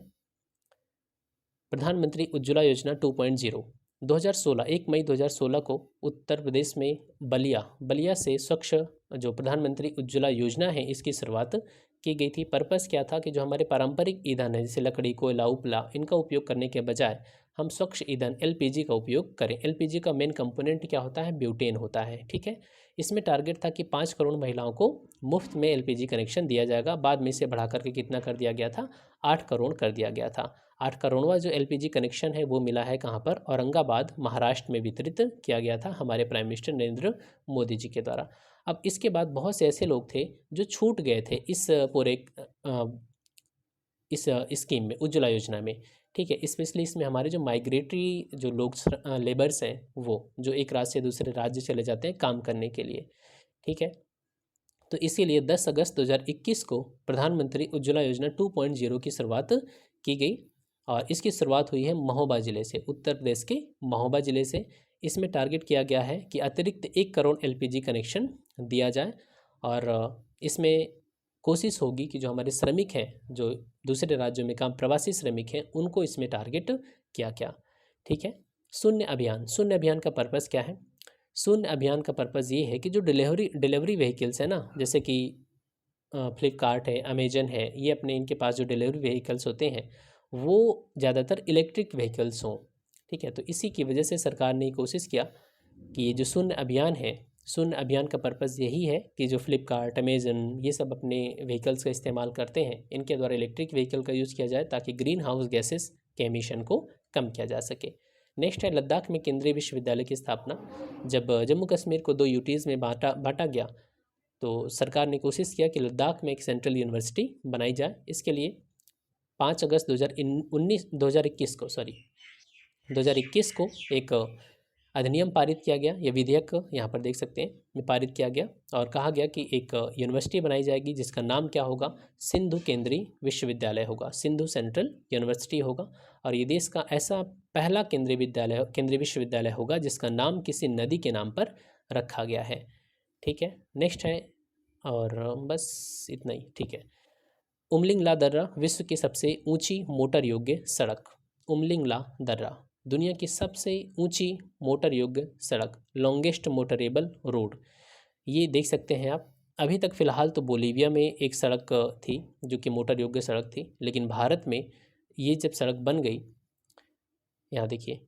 प्रधानमंत्री उज्ज्वला योजना 2.0। 2016 1 मई 2016 को उत्तर प्रदेश में बलिया से स्वच्छ जो प्रधानमंत्री उज्ज्वला योजना है इसकी शुरुआत की गई थी। पर्पस क्या था कि जो हमारे पारंपरिक ईंधन है जैसे लकड़ी, कोयला, उपला, इनका उपयोग करने के बजाय हम स्वच्छ ईंधन LPG का उपयोग करें। LPG का मेन कंपोनेंट क्या होता है? ब्यूटेन होता है। ठीक है, इसमें टारगेट था कि 5 करोड़ महिलाओं को मुफ्त में LPG कनेक्शन दिया जाएगा। बाद में इसे बढ़ा करके कितना कर दिया गया था? 8 करोड़ कर दिया गया था। 8 करोड़वा जो LPG कनेक्शन है वो मिला है कहाँ पर? औरंगाबाद, महाराष्ट्र में वितरित किया गया था हमारे प्राइम मिनिस्टर नरेंद्र मोदी जी के द्वारा। अब इसके बाद बहुत से ऐसे लोग थे जो छूट गए थे इस पूरे इस स्कीम में, उज्ज्वला योजना में। ठीक है, स्पेशली इसमें हमारे जो माइग्रेटरी जो लोग लेबर्स हैं, वो जो एक राज्य से दूसरे राज्य चले जाते हैं काम करने के लिए। ठीक है, तो इसीलिए 10 अगस्त 2021 को प्रधानमंत्री उज्ज्वला योजना 2.0 की शुरुआत की गई। और इसकी शुरुआत हुई है महोबा ज़िले से, उत्तर प्रदेश के महोबा ज़िले से। इसमें टारगेट किया गया है कि अतिरिक्त 1 करोड़ LPG कनेक्शन दिया जाए। और इसमें कोशिश होगी कि जो हमारे श्रमिक हैं, जो दूसरे राज्यों में काम, प्रवासी श्रमिक हैं, उनको इसमें टारगेट किया गया। ठीक है, शून्य अभियान का पर्पज़ क्या है? शून्य अभियान का पर्पज़ ये है कि जो डिलीवरी व्हीकल्स है ना, जैसे कि फ्लिपकार्ट है, अमेजन है, ये अपने इनके पास जो डिलीवरी व्हीकल्स होते हैं वो ज़्यादातर इलेक्ट्रिक व्हीकल्स हों। ठीक है, तो इसी की वजह से सरकार ने कोशिश किया कि ये जो शून्य अभियान है, शून्य अभियान का पर्पज़ यही है कि जो फ्लिपकार्ट, अमेजन, ये सब अपने व्हीकल्स का इस्तेमाल करते हैं, इनके द्वारा इलेक्ट्रिक व्हीकल का यूज़ किया जाए ताकि ग्रीन हाउस गैसेस के एमिशन को कम किया जा सके। नेक्स्ट है लद्दाख में केंद्रीय विश्वविद्यालय की स्थापना। जब जम्मू कश्मीर को 2 UTs में बांटा गया तो सरकार ने कोशिश किया कि लद्दाख में एक सेंट्रल यूनिवर्सिटी बनाई जाए। इसके लिए 5 अगस्त 2021 को एक अधिनियम पारित किया गया। यह विधेयक यहाँ पर देख सकते हैं पारित किया गया और कहा गया कि एक यूनिवर्सिटी बनाई जाएगी जिसका नाम क्या होगा? सिंधु केंद्रीय विश्वविद्यालय होगा, सिंधु सेंट्रल यूनिवर्सिटी होगा। और ये देश का ऐसा पहला केंद्रीय विश्वविद्यालय होगा जिसका नाम किसी नदी के नाम पर रखा गया है। ठीक है, नेक्स्ट है, और बस इतना ही। ठीक है, उमलिंगला दर्रा विश्व की सबसे ऊंची मोटर योग्य सड़क। उमलिंगला दर्रा दुनिया की सबसे ऊंची मोटर योग्य सड़क, लॉन्गेस्ट मोटरेबल रोड। ये देख सकते हैं आप। अभी तक फ़िलहाल तो बोलीविया में एक सड़क थी जो कि मोटर योग्य सड़क थी, लेकिन भारत में ये जब सड़क बन गई, यहाँ देखिए,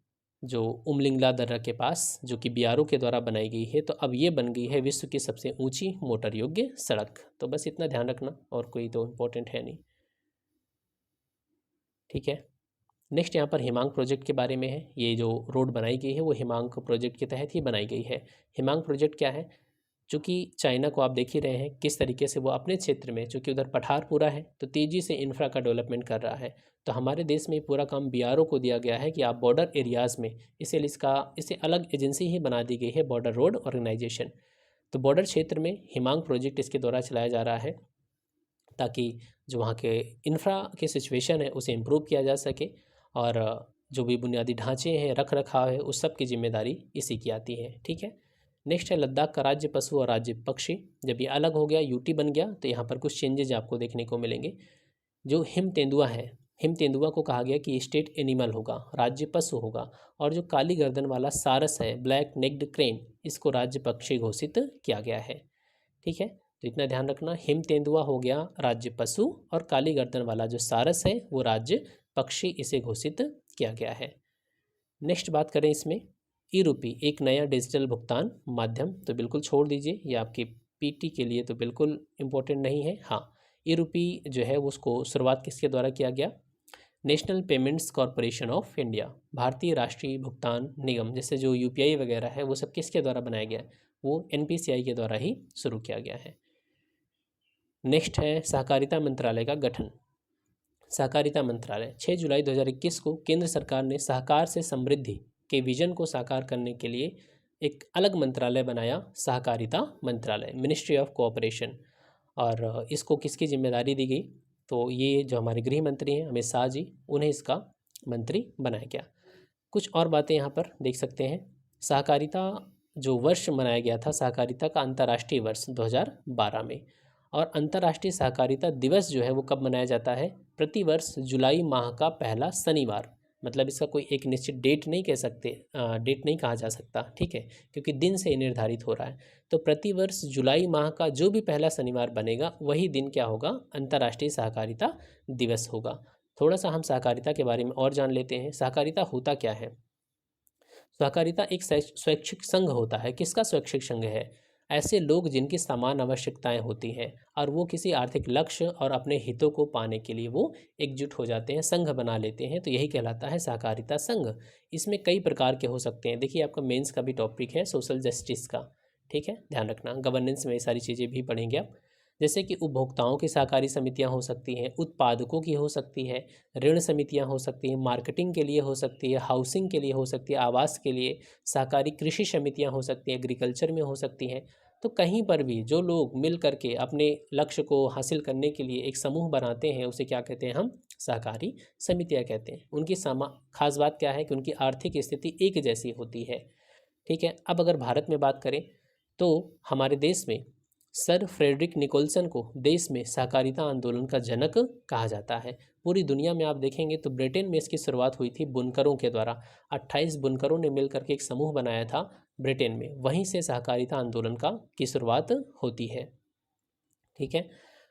जो उमलिंगला दर्रा के पास जो कि BRO के द्वारा बनाई गई है, तो अब ये बन गई है विश्व की सबसे ऊंची मोटर योग्य सड़क। तो बस इतना ध्यान रखना, और कोई तो इम्पोर्टेंट है नहीं। ठीक है, नेक्स्ट यहाँ पर हिमांक प्रोजेक्ट के बारे में है। ये जो रोड बनाई गई है वो हिमांक प्रोजेक्ट के तहत ही बनाई गई है। हिमांक प्रोजेक्ट क्या है? चूँकि चाइना को आप देख ही रहे हैं किस तरीके से वो अपने क्षेत्र में, चूँकि उधर पठार पूरा है, तो तेज़ी से इंफ्रा का डेवलपमेंट कर रहा है। तो हमारे देश में पूरा काम बीआरओ को दिया गया है कि आप बॉर्डर एरियाज़ में, इसे अलग एजेंसी ही बना दी गई है, बॉर्डर रोड ऑर्गेनाइजेशन। तो बॉर्डर क्षेत्र में हिमांक प्रोजेक्ट इसके द्वारा चलाया जा रहा है, ताकि जो वहाँ के इंफ्रा के सिचुएशन है उसे इम्प्रूव किया जा सके, और जो भी बुनियादी ढांचे हैं, रख रखाव है, उस सब की जिम्मेदारी इसी की आती है। ठीक है। नेक्स्ट है लद्दाख का राज्य पशु और राज्य पक्षी। जब ये अलग हो गया, यूटी बन गया, तो यहाँ पर कुछ चेंजेज आपको देखने को मिलेंगे। जो हिम तेंदुआ है, हिम तेंदुआ को कहा गया कि स्टेट एनिमल होगा, राज्य पशु होगा, और जो काली गर्दन वाला सारस है, ब्लैक नेक्ड क्रेन, इसको राज्य पक्षी घोषित किया गया है। ठीक है, तो इतना ध्यान रखना, हिम तेंदुआ हो गया राज्य पशु, और काली गर्दन वाला जो सारस है वो राज्य पक्षी, इसे घोषित किया गया है। नेक्स्ट बात करें इसमें, ई रूपी एक नया डिजिटल भुगतान माध्यम, तो बिल्कुल छोड़ दीजिए, ये आपकी पीटी के लिए तो बिल्कुल इम्पोर्टेंट नहीं है। हाँ, ई रूपी जो है उसको शुरुआत किसके द्वारा किया गया? National payments corporation of India, भारतीय राष्ट्रीय भुगतान निगम, जैसे जो यूपीआई वगैरह है वो सब किसके द्वारा बनाया गया? वो एनपीसीआई के द्वारा ही शुरू किया गया है। नेक्स्ट है सहकारिता मंत्रालय का गठन। सहकारिता मंत्रालय 6 जुलाई 2021 को केंद्र सरकार ने सहकार से समृद्धि के विजन को साकार करने के लिए एक अलग मंत्रालय बनाया, सहकारिता मंत्रालय, मिनिस्ट्री ऑफ कोऑपरेशन। और इसको किसकी जिम्मेदारी दी गई? तो ये जो हमारे गृह मंत्री हैं अमित शाह जी, उन्हें इसका मंत्री बनाया गया। कुछ और बातें यहाँ पर देख सकते हैं। सहकारिता जो वर्ष मनाया गया था, सहकारिता का अंतर्राष्ट्रीय वर्ष 2012 में, और अंतर्राष्ट्रीय सहकारिता दिवस जो है वो कब मनाया जाता है? प्रतिवर्ष जुलाई माह का पहला शनिवार। मतलब इसका कोई एक निश्चित डेट नहीं कह सकते, डेट नहीं कहा जा सकता, ठीक है, क्योंकि दिन से निर्धारित हो रहा है। तो प्रतिवर्ष जुलाई माह का जो भी पहला शनिवार बनेगा वही दिन क्या होगा? अंतर्राष्ट्रीय सहकारिता दिवस होगा। थोड़ा सा हम सहकारिता के बारे में और जान लेते हैं। सहकारिता होता क्या है? सहकारिता एक स्वैच्छिक संघ होता है। किसका स्वैच्छिक संघ है? ऐसे लोग जिनकी समान आवश्यकताएं होती हैं और वो किसी आर्थिक लक्ष्य और अपने हितों को पाने के लिए वो एकजुट हो जाते हैं, संघ बना लेते हैं, तो यही कहलाता है सहकारिता संघ। इसमें कई प्रकार के हो सकते हैं। देखिए, आपका मेंस का भी टॉपिक है सोशल जस्टिस का, ठीक है, ध्यान रखना। गवर्नेंस में ये सारी चीज़ें भी पढ़ेंगे आप, जैसे कि उपभोक्ताओं की सहकारी समितियां हो सकती हैं, उत्पादकों की हो सकती है, ऋण समितियां हो सकती हैं, मार्केटिंग के लिए हो सकती है, हाउसिंग के लिए हो सकती है, आवास के लिए, सहकारी कृषि समितियां हो सकती हैं, एग्रीकल्चर में हो सकती हैं। तो कहीं पर भी जो लोग मिल करके अपने लक्ष्य को हासिल करने के लिए एक समूह बनाते हैं उसे क्या कहते हैं? हम सहकारी समितियां कहते हैं। उनकी खास बात क्या है कि उनकी आर्थिक स्थिति एक जैसी होती है, ठीक है। अब अगर भारत में बात करें तो हमारे देश में सर फ्रेडरिक निकोलसन को देश में सहकारिता आंदोलन का जनक कहा जाता है। पूरी दुनिया में आप देखेंगे तो ब्रिटेन में इसकी शुरुआत हुई थी बुनकरों के द्वारा। 28 बुनकरों ने मिलकर के एक समूह बनाया था ब्रिटेन में, वहीं से सहकारिता आंदोलन की शुरुआत होती है, ठीक है।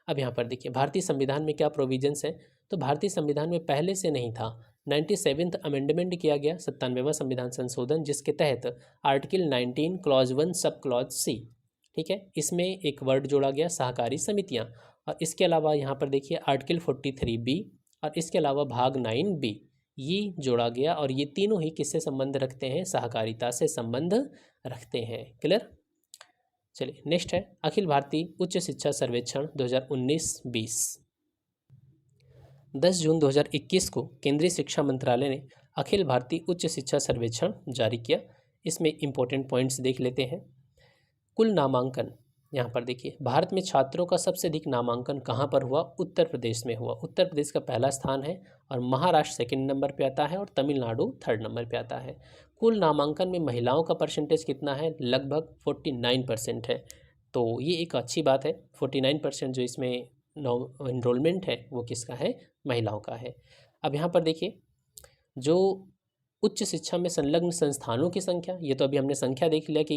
अब यहाँ पर देखिए भारतीय संविधान में क्या प्रोविजंस है? तो भारतीय संविधान में पहले से नहीं था, 97th अमेंडमेंट किया गया, 97वां संविधान संशोधन, जिसके तहत article 19 clause 1 sub clause C, ठीक है, इसमें एक वर्ड जोड़ा गया सहकारी समितियां। और इसके अलावा यहाँ पर देखिए आर्टिकल 43B और इसके अलावा भाग 9B ये जोड़ा गया, और ये तीनों ही किससे संबंध रखते हैं? सहकारिता से संबंध रखते हैं। क्लियर? चलिए नेक्स्ट है अखिल भारतीय उच्च शिक्षा सर्वेक्षण 2019-20। 10 जून 2021 को केंद्रीय शिक्षा मंत्रालय ने अखिल भारतीय उच्च शिक्षा सर्वेक्षण जारी किया। इसमें इम्पोर्टेंट पॉइंट्स देख लेते हैं। कुल नामांकन, यहाँ पर देखिए भारत में छात्रों का सबसे अधिक नामांकन कहाँ पर हुआ? उत्तर प्रदेश में हुआ। उत्तर प्रदेश का पहला स्थान है, और महाराष्ट्र सेकंड नंबर पे आता है, और तमिलनाडु थर्ड नंबर पे आता है। कुल नामांकन में महिलाओं का परसेंटेज कितना है? लगभग 49% है। तो ये एक अच्छी बात है। 49% जो इसमें इनरोलमेंट है वो किसका है? महिलाओं का है। अब यहाँ पर देखिए जो उच्च शिक्षा में संलग्न संस्थानों की संख्या, ये तो अभी हमने संख्या देख लिया कि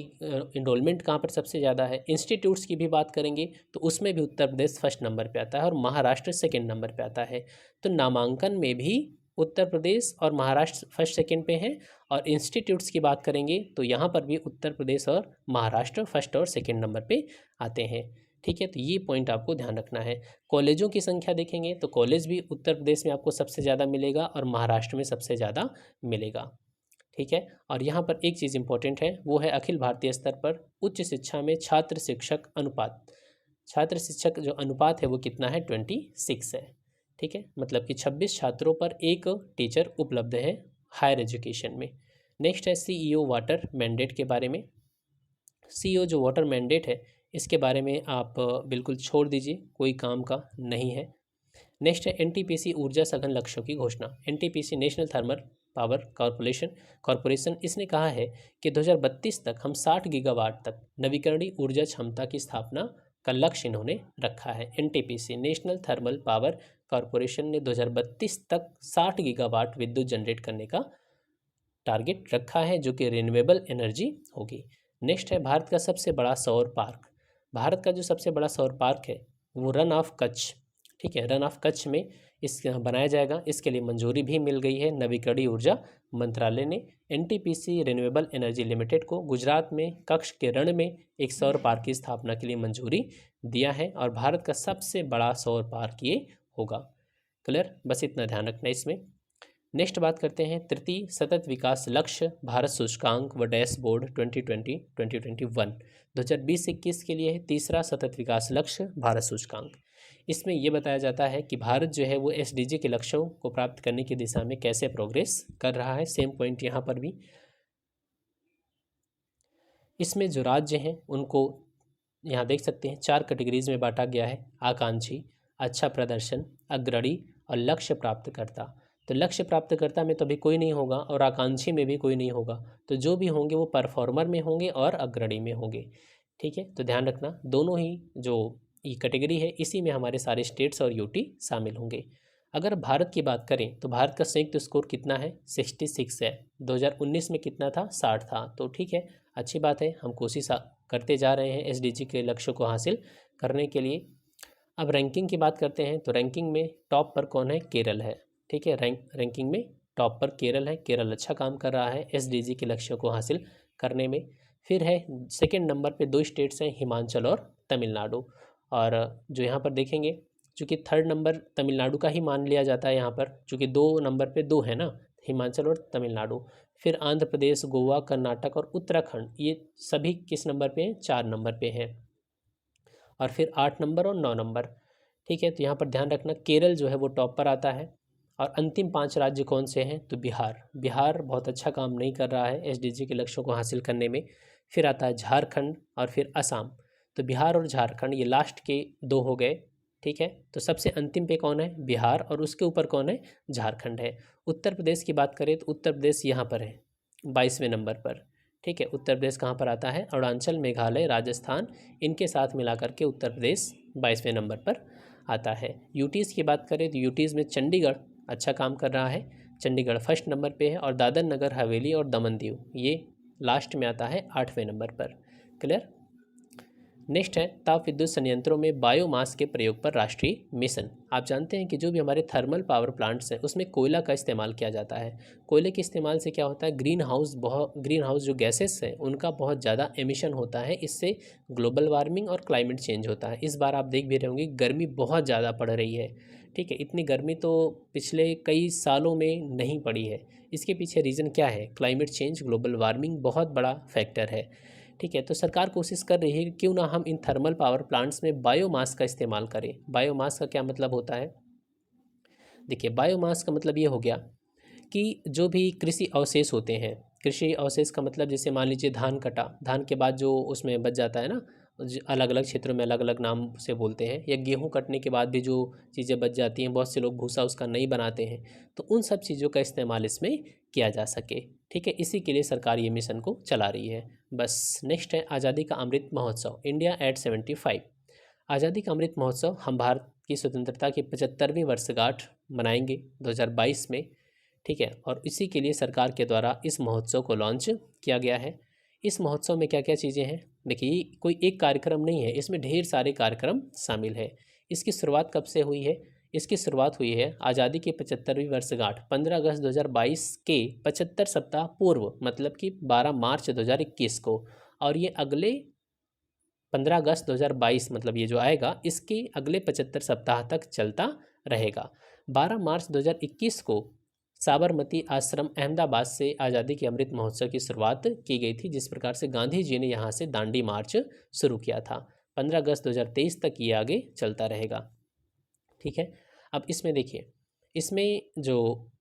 इनरोलमेंट कहाँ पर सबसे ज़्यादा है। इंस्टीट्यूट्स की भी बात करेंगे तो उसमें भी उत्तर प्रदेश फर्स्ट नंबर पे आता है और महाराष्ट्र सेकंड नंबर पे आता है। तो नामांकन में भी उत्तर प्रदेश और महाराष्ट्र फर्स्ट सेकंड पे हैं, और इंस्टीट्यूट्स की बात करेंगे तो यहाँ पर भी उत्तर प्रदेश और महाराष्ट्र फर्स्ट और सेकंड नंबर पे आते हैं, ठीक है, तो ये पॉइंट आपको ध्यान रखना है। कॉलेजों की संख्या देखेंगे तो कॉलेज भी उत्तर प्रदेश में आपको सबसे ज़्यादा मिलेगा और महाराष्ट्र में सबसे ज़्यादा मिलेगा। ठीक है, और यहाँ पर एक चीज़ इंपॉर्टेंट है, वो है अखिल भारतीय स्तर पर उच्च शिक्षा में छात्र शिक्षक अनुपात। छात्र शिक्षक जो अनुपात है वो कितना है, 26 है। ठीक है, मतलब कि 26 छात्रों पर एक टीचर उपलब्ध है हायर एजुकेशन में। नेक्स्ट है सीईओ वाटर मैंडेट के बारे में। सीईओ जो वाटर मैंडेट है इसके बारे में आप बिल्कुल छोड़ दीजिए, कोई काम का नहीं है। नेक्स्ट है एनटीपीसी ऊर्जा सघन लक्ष्यों की घोषणा। NTPC national thermal power corporation इसने कहा है कि 2032 तक हम 60 गीगावाट तक नवीकरणीय ऊर्जा क्षमता की स्थापना का लक्ष्य इन्होंने रखा है। NTPC national thermal power corporation ने 2032 तक 60 गीगावाट विद्युत जनरेट करने का टारगेट रखा है, जो कि रिन्यूएबल एनर्जी होगी। नेक्स्ट है भारत का सबसे बड़ा सौर पार्क। भारत का जो सबसे बड़ा सौर पार्क है वो रन ऑफ कच्छ, ठीक है, रन ऑफ कच्छ में इस बनाया जाएगा। इसके लिए मंजूरी भी मिल गई है नवीकरणीय ऊर्जा मंत्रालय ने। एनटीपीसी रिन्यूएबल एनर्जी लिमिटेड को गुजरात में कच्छ के रण में एक सौर पार्क की स्थापना के लिए मंजूरी दिया है और भारत का सबसे बड़ा सौर पार्क ये होगा। क्लियर, बस इतना ध्यान रखना इसमें। नेक्स्ट बात करते हैं तृतीय सतत विकास लक्ष्य भारत सूचकांक व डैशबोर्ड 2020-2021 2020-21 के लिए है तीसरा सतत विकास लक्ष्य भारत सूचकांक। इसमें यह बताया जाता है कि भारत जो है वो एसडीजी के लक्ष्यों को प्राप्त करने की दिशा में कैसे प्रोग्रेस कर रहा है। सेम पॉइंट यहाँ पर भी। इसमें जो राज्य हैं उनको यहाँ देख सकते हैं 4 कैटेगरीज में बांटा गया है, आकांक्षी, अच्छा प्रदर्शन, अग्रणी और लक्ष्य प्राप्तकर्ता। तो लक्ष्य प्राप्तकर्ता में तो अभी कोई नहीं होगा और आकांक्षी में भी कोई नहीं होगा, तो जो भी होंगे वो परफॉर्मर में होंगे और अग्रणी में होंगे। ठीक है, तो ध्यान रखना दोनों ही जो ये कैटेगरी है इसी में हमारे सारे स्टेट्स और यूटी शामिल होंगे। अगर भारत की बात करें तो भारत का संयुक्त स्कोर कितना है, 66 है। 2019 में कितना था, 60 था। तो ठीक है, अच्छी बात है, हम कोशिश करते जा रहे हैं एसडीजी के लक्ष्यों को हासिल करने के लिए। अब रैंकिंग की बात करते हैं तो रैंकिंग में टॉप पर कौन है, केरल है। ठीक है, रैंकिंग में टॉप पर केरल है। केरल अच्छा काम कर रहा है एसडीजी के लक्ष्यों को हासिल करने में। फिर है सेकंड नंबर पे 2 स्टेट्स हैं, हिमाचल और तमिलनाडु। और जो यहाँ पर देखेंगे चूँकि थर्ड नंबर तमिलनाडु का ही मान लिया जाता है यहाँ पर, चूँकि 2 नंबर पे 2 है ना, हिमाचल और तमिलनाडु। फिर आंध्र प्रदेश, गोवा, कर्नाटक और उत्तराखंड, ये सभी किस नंबर पे हैं, 4 नंबर पे हैं। और फिर 8 नंबर और 9 नंबर। ठीक है, तो यहाँ पर ध्यान रखना केरल जो है वो टॉप पर आता है। और अंतिम 5 राज्य कौन से हैं, तो बिहार बहुत अच्छा काम नहीं कर रहा है एसडीजी के लक्ष्यों को हासिल करने में। फिर आता है झारखंड और फिर असम। तो बिहार और झारखंड ये लास्ट के 2 हो गए। ठीक है, तो सबसे अंतिम पे कौन है, बिहार, और उसके ऊपर कौन है, झारखंड है। उत्तर प्रदेश की बात करें तो उत्तर प्रदेश यहाँ पर है 22वें नंबर पर। ठीक है, उत्तर प्रदेश कहाँ पर आता है, अरुणाचल, मेघालय, राजस्थान, इनके साथ मिलाकर के उत्तर प्रदेश 22वें नंबर पर आता है। यूटीज़ की बात करें तो यूटीज़ में चंडीगढ़ अच्छा काम कर रहा है, चंडीगढ़ फर्स्ट नंबर पे है। और दादर नगर हवेली और दमन दीव ये लास्ट में आता है 8वें नंबर पर। क्लियर। नेक्स्ट है ताप विद्युत संयंत्रों में बायोमास के प्रयोग पर राष्ट्रीय मिशन। आप जानते हैं कि जो भी हमारे थर्मल पावर प्लांट्स हैं उसमें कोयला का इस्तेमाल किया जाता है। कोयले के इस्तेमाल से क्या होता है, ग्रीन हाउस जो गैसेस हैं उनका बहुत ज़्यादा एमिशन होता है। इससे ग्लोबल वार्मिंग और क्लाइमेट चेंज होता है। इस बार आप देख भी रहे होंगे गर्मी बहुत ज़्यादा पड़ रही है। ठीक है, इतनी गर्मी तो पिछले कई सालों में नहीं पड़ी है। इसके पीछे रीज़न क्या है, क्लाइमेट चेंज, ग्लोबल वार्मिंग बहुत बड़ा फैक्टर है। ठीक है, तो सरकार कोशिश कर रही है कि क्यों ना हम इन थर्मल पावर प्लांट्स में बायोमास का इस्तेमाल करें। बायोमास का क्या मतलब होता है, देखिए बायोमास का मतलब ये हो गया कि जो भी कृषि अवशेष होते हैं, कृषि अवशेष का मतलब जैसे मान लीजिए धान कटा, धान के बाद जो उसमें बच जाता है ना, अलग अलग क्षेत्रों में अलग अलग नाम से बोलते हैं, या गेहूं कटने के बाद भी जो चीज़ें बच जाती हैं, बहुत से लोग भूसा उसका नहीं बनाते हैं, तो उन सब चीज़ों का इस्तेमाल इसमें किया जा सके। ठीक है, इसी के लिए सरकार ये मिशन को चला रही है। बस नेक्स्ट है आज़ादी का अमृत महोत्सव, इंडिया एट 75। आज़ादी का अमृत महोत्सव हम भारत की स्वतंत्रता की 75वीं वर्षगांठ मनाएंगे 2022 में। ठीक है, और इसी के लिए सरकार के द्वारा इस महोत्सव को लॉन्च किया गया है। इस महोत्सव में क्या क्या चीज़ें हैं, देखिए कोई एक कार्यक्रम नहीं है, इसमें ढेर सारे कार्यक्रम शामिल है। इसकी शुरुआत कब से हुई है, इसकी शुरुआत हुई है आज़ादी की 75वीं वर्षगांठ 15 अगस्त 2022 के 75 सप्ताह पूर्व, मतलब कि 12 मार्च 2021 को। और ये अगले 15 अगस्त 2022 मतलब ये जो आएगा इसके अगले 75 सप्ताह तक चलता रहेगा। 12 मार्च 2021 को साबरमती आश्रम अहमदाबाद से आज़ादी के अमृत महोत्सव की शुरुआत की गई थी, जिस प्रकार से गांधी जी ने यहाँ से दांडी मार्च शुरू किया था। 15 अगस्त 2023 तक ये आगे चलता रहेगा। ठीक है, अब इसमें देखिए, इसमें जो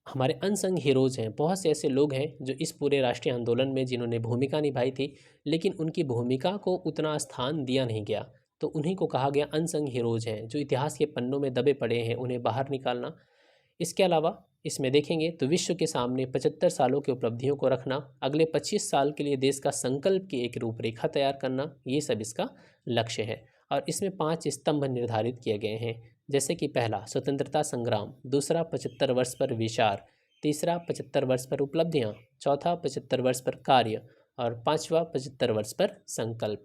हमारे अनसंग हीरोज़ हैं, बहुत से ऐसे लोग हैं जो इस पूरे राष्ट्रीय आंदोलन में जिन्होंने भूमिका निभाई थी, लेकिन उनकी भूमिका को उतना स्थान दिया नहीं गया, तो उन्हीं को कहा गया अनसंग हीरोज़ हैं, जो इतिहास के पन्नों में दबे पड़े हैं, उन्हें बाहर निकालना। इसके अलावा इसमें देखेंगे तो विश्व के सामने 75 सालों की उपलब्धियों को रखना, अगले 25 साल के लिए देश का संकल्प की एक रूपरेखा तैयार करना, ये सब इसका लक्ष्य है। और इसमें 5 स्तंभ निर्धारित किए गए हैं, जैसे कि पहला स्वतंत्रता संग्राम, दूसरा 75 वर्ष पर विचार, तीसरा 75 वर्ष पर उपलब्धियाँ, चौथा 75 वर्ष पर कार्य और पाँचवा 75 वर्ष पर संकल्प।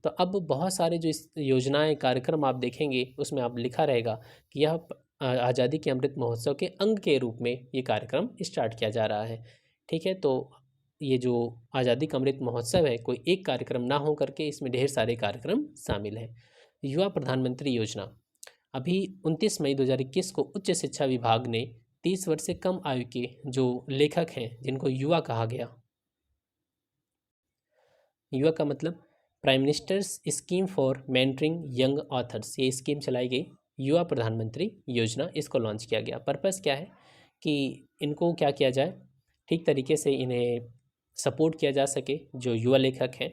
तो अब बहुत सारे जो इस योजनाएं कार्यक्रम आप देखेंगे उसमें आप लिखा रहेगा कि यह आज़ादी के अमृत महोत्सव के अंग के रूप में ये कार्यक्रम स्टार्ट किया जा रहा है। ठीक है, तो ये जो आज़ादी का अमृत महोत्सव है, कोई एक कार्यक्रम ना हो करके इसमें ढेर सारे कार्यक्रम शामिल हैं। युवा प्रधानमंत्री योजना, अभी 29 मई 2021 को उच्च शिक्षा विभाग ने 30 वर्ष से कम आयु के जो लेखक हैं, जिनको युवा कहा गया, युवा का मतलब prime ministers scheme for mentoring young authors, ये स्कीम चलाई गई, युवा प्रधानमंत्री योजना, इसको लॉन्च किया गया। पर्पस क्या है कि इनको क्या किया जाए, ठीक तरीके से इन्हें सपोर्ट किया जा सके, जो युवा लेखक हैं।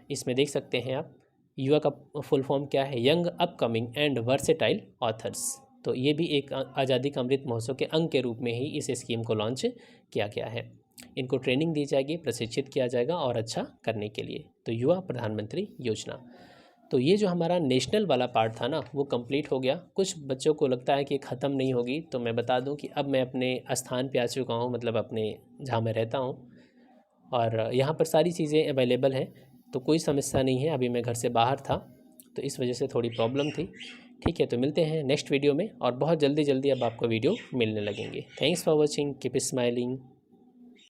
इसमें देख सकते हैं आप, युवा का फुल फॉर्म क्या है, young upcoming and versatile authors. तो ये भी एक आज़ादी का अमृत महोत्सव के अंग के रूप में ही इस स्कीम को लॉन्च किया गया है। इनको ट्रेनिंग दी जाएगी, प्रशिक्षित किया जाएगा और अच्छा करने के लिए। तो युवा प्रधानमंत्री योजना। तो ये जो हमारा नेशनल वाला पार्ट था ना, वो कंप्लीट हो गया। कुछ बच्चों को लगता है कि ख़त्म नहीं होगी, तो मैं बता दूं कि अब मैं अपने स्थान पे आ चुका हूँ, मतलब अपने जहाँ मैं रहता हूँ, और यहाँ पर सारी चीज़ें अवेलेबल हैं, तो कोई समस्या नहीं है। अभी मैं घर से बाहर था तो इस वजह से थोड़ी प्रॉब्लम थी। ठीक है, तो मिलते हैं नेक्स्ट वीडियो में, और बहुत जल्दी जल्दी अब आपको वीडियो मिलने लगेंगे। Thanks for watching, keep smiling.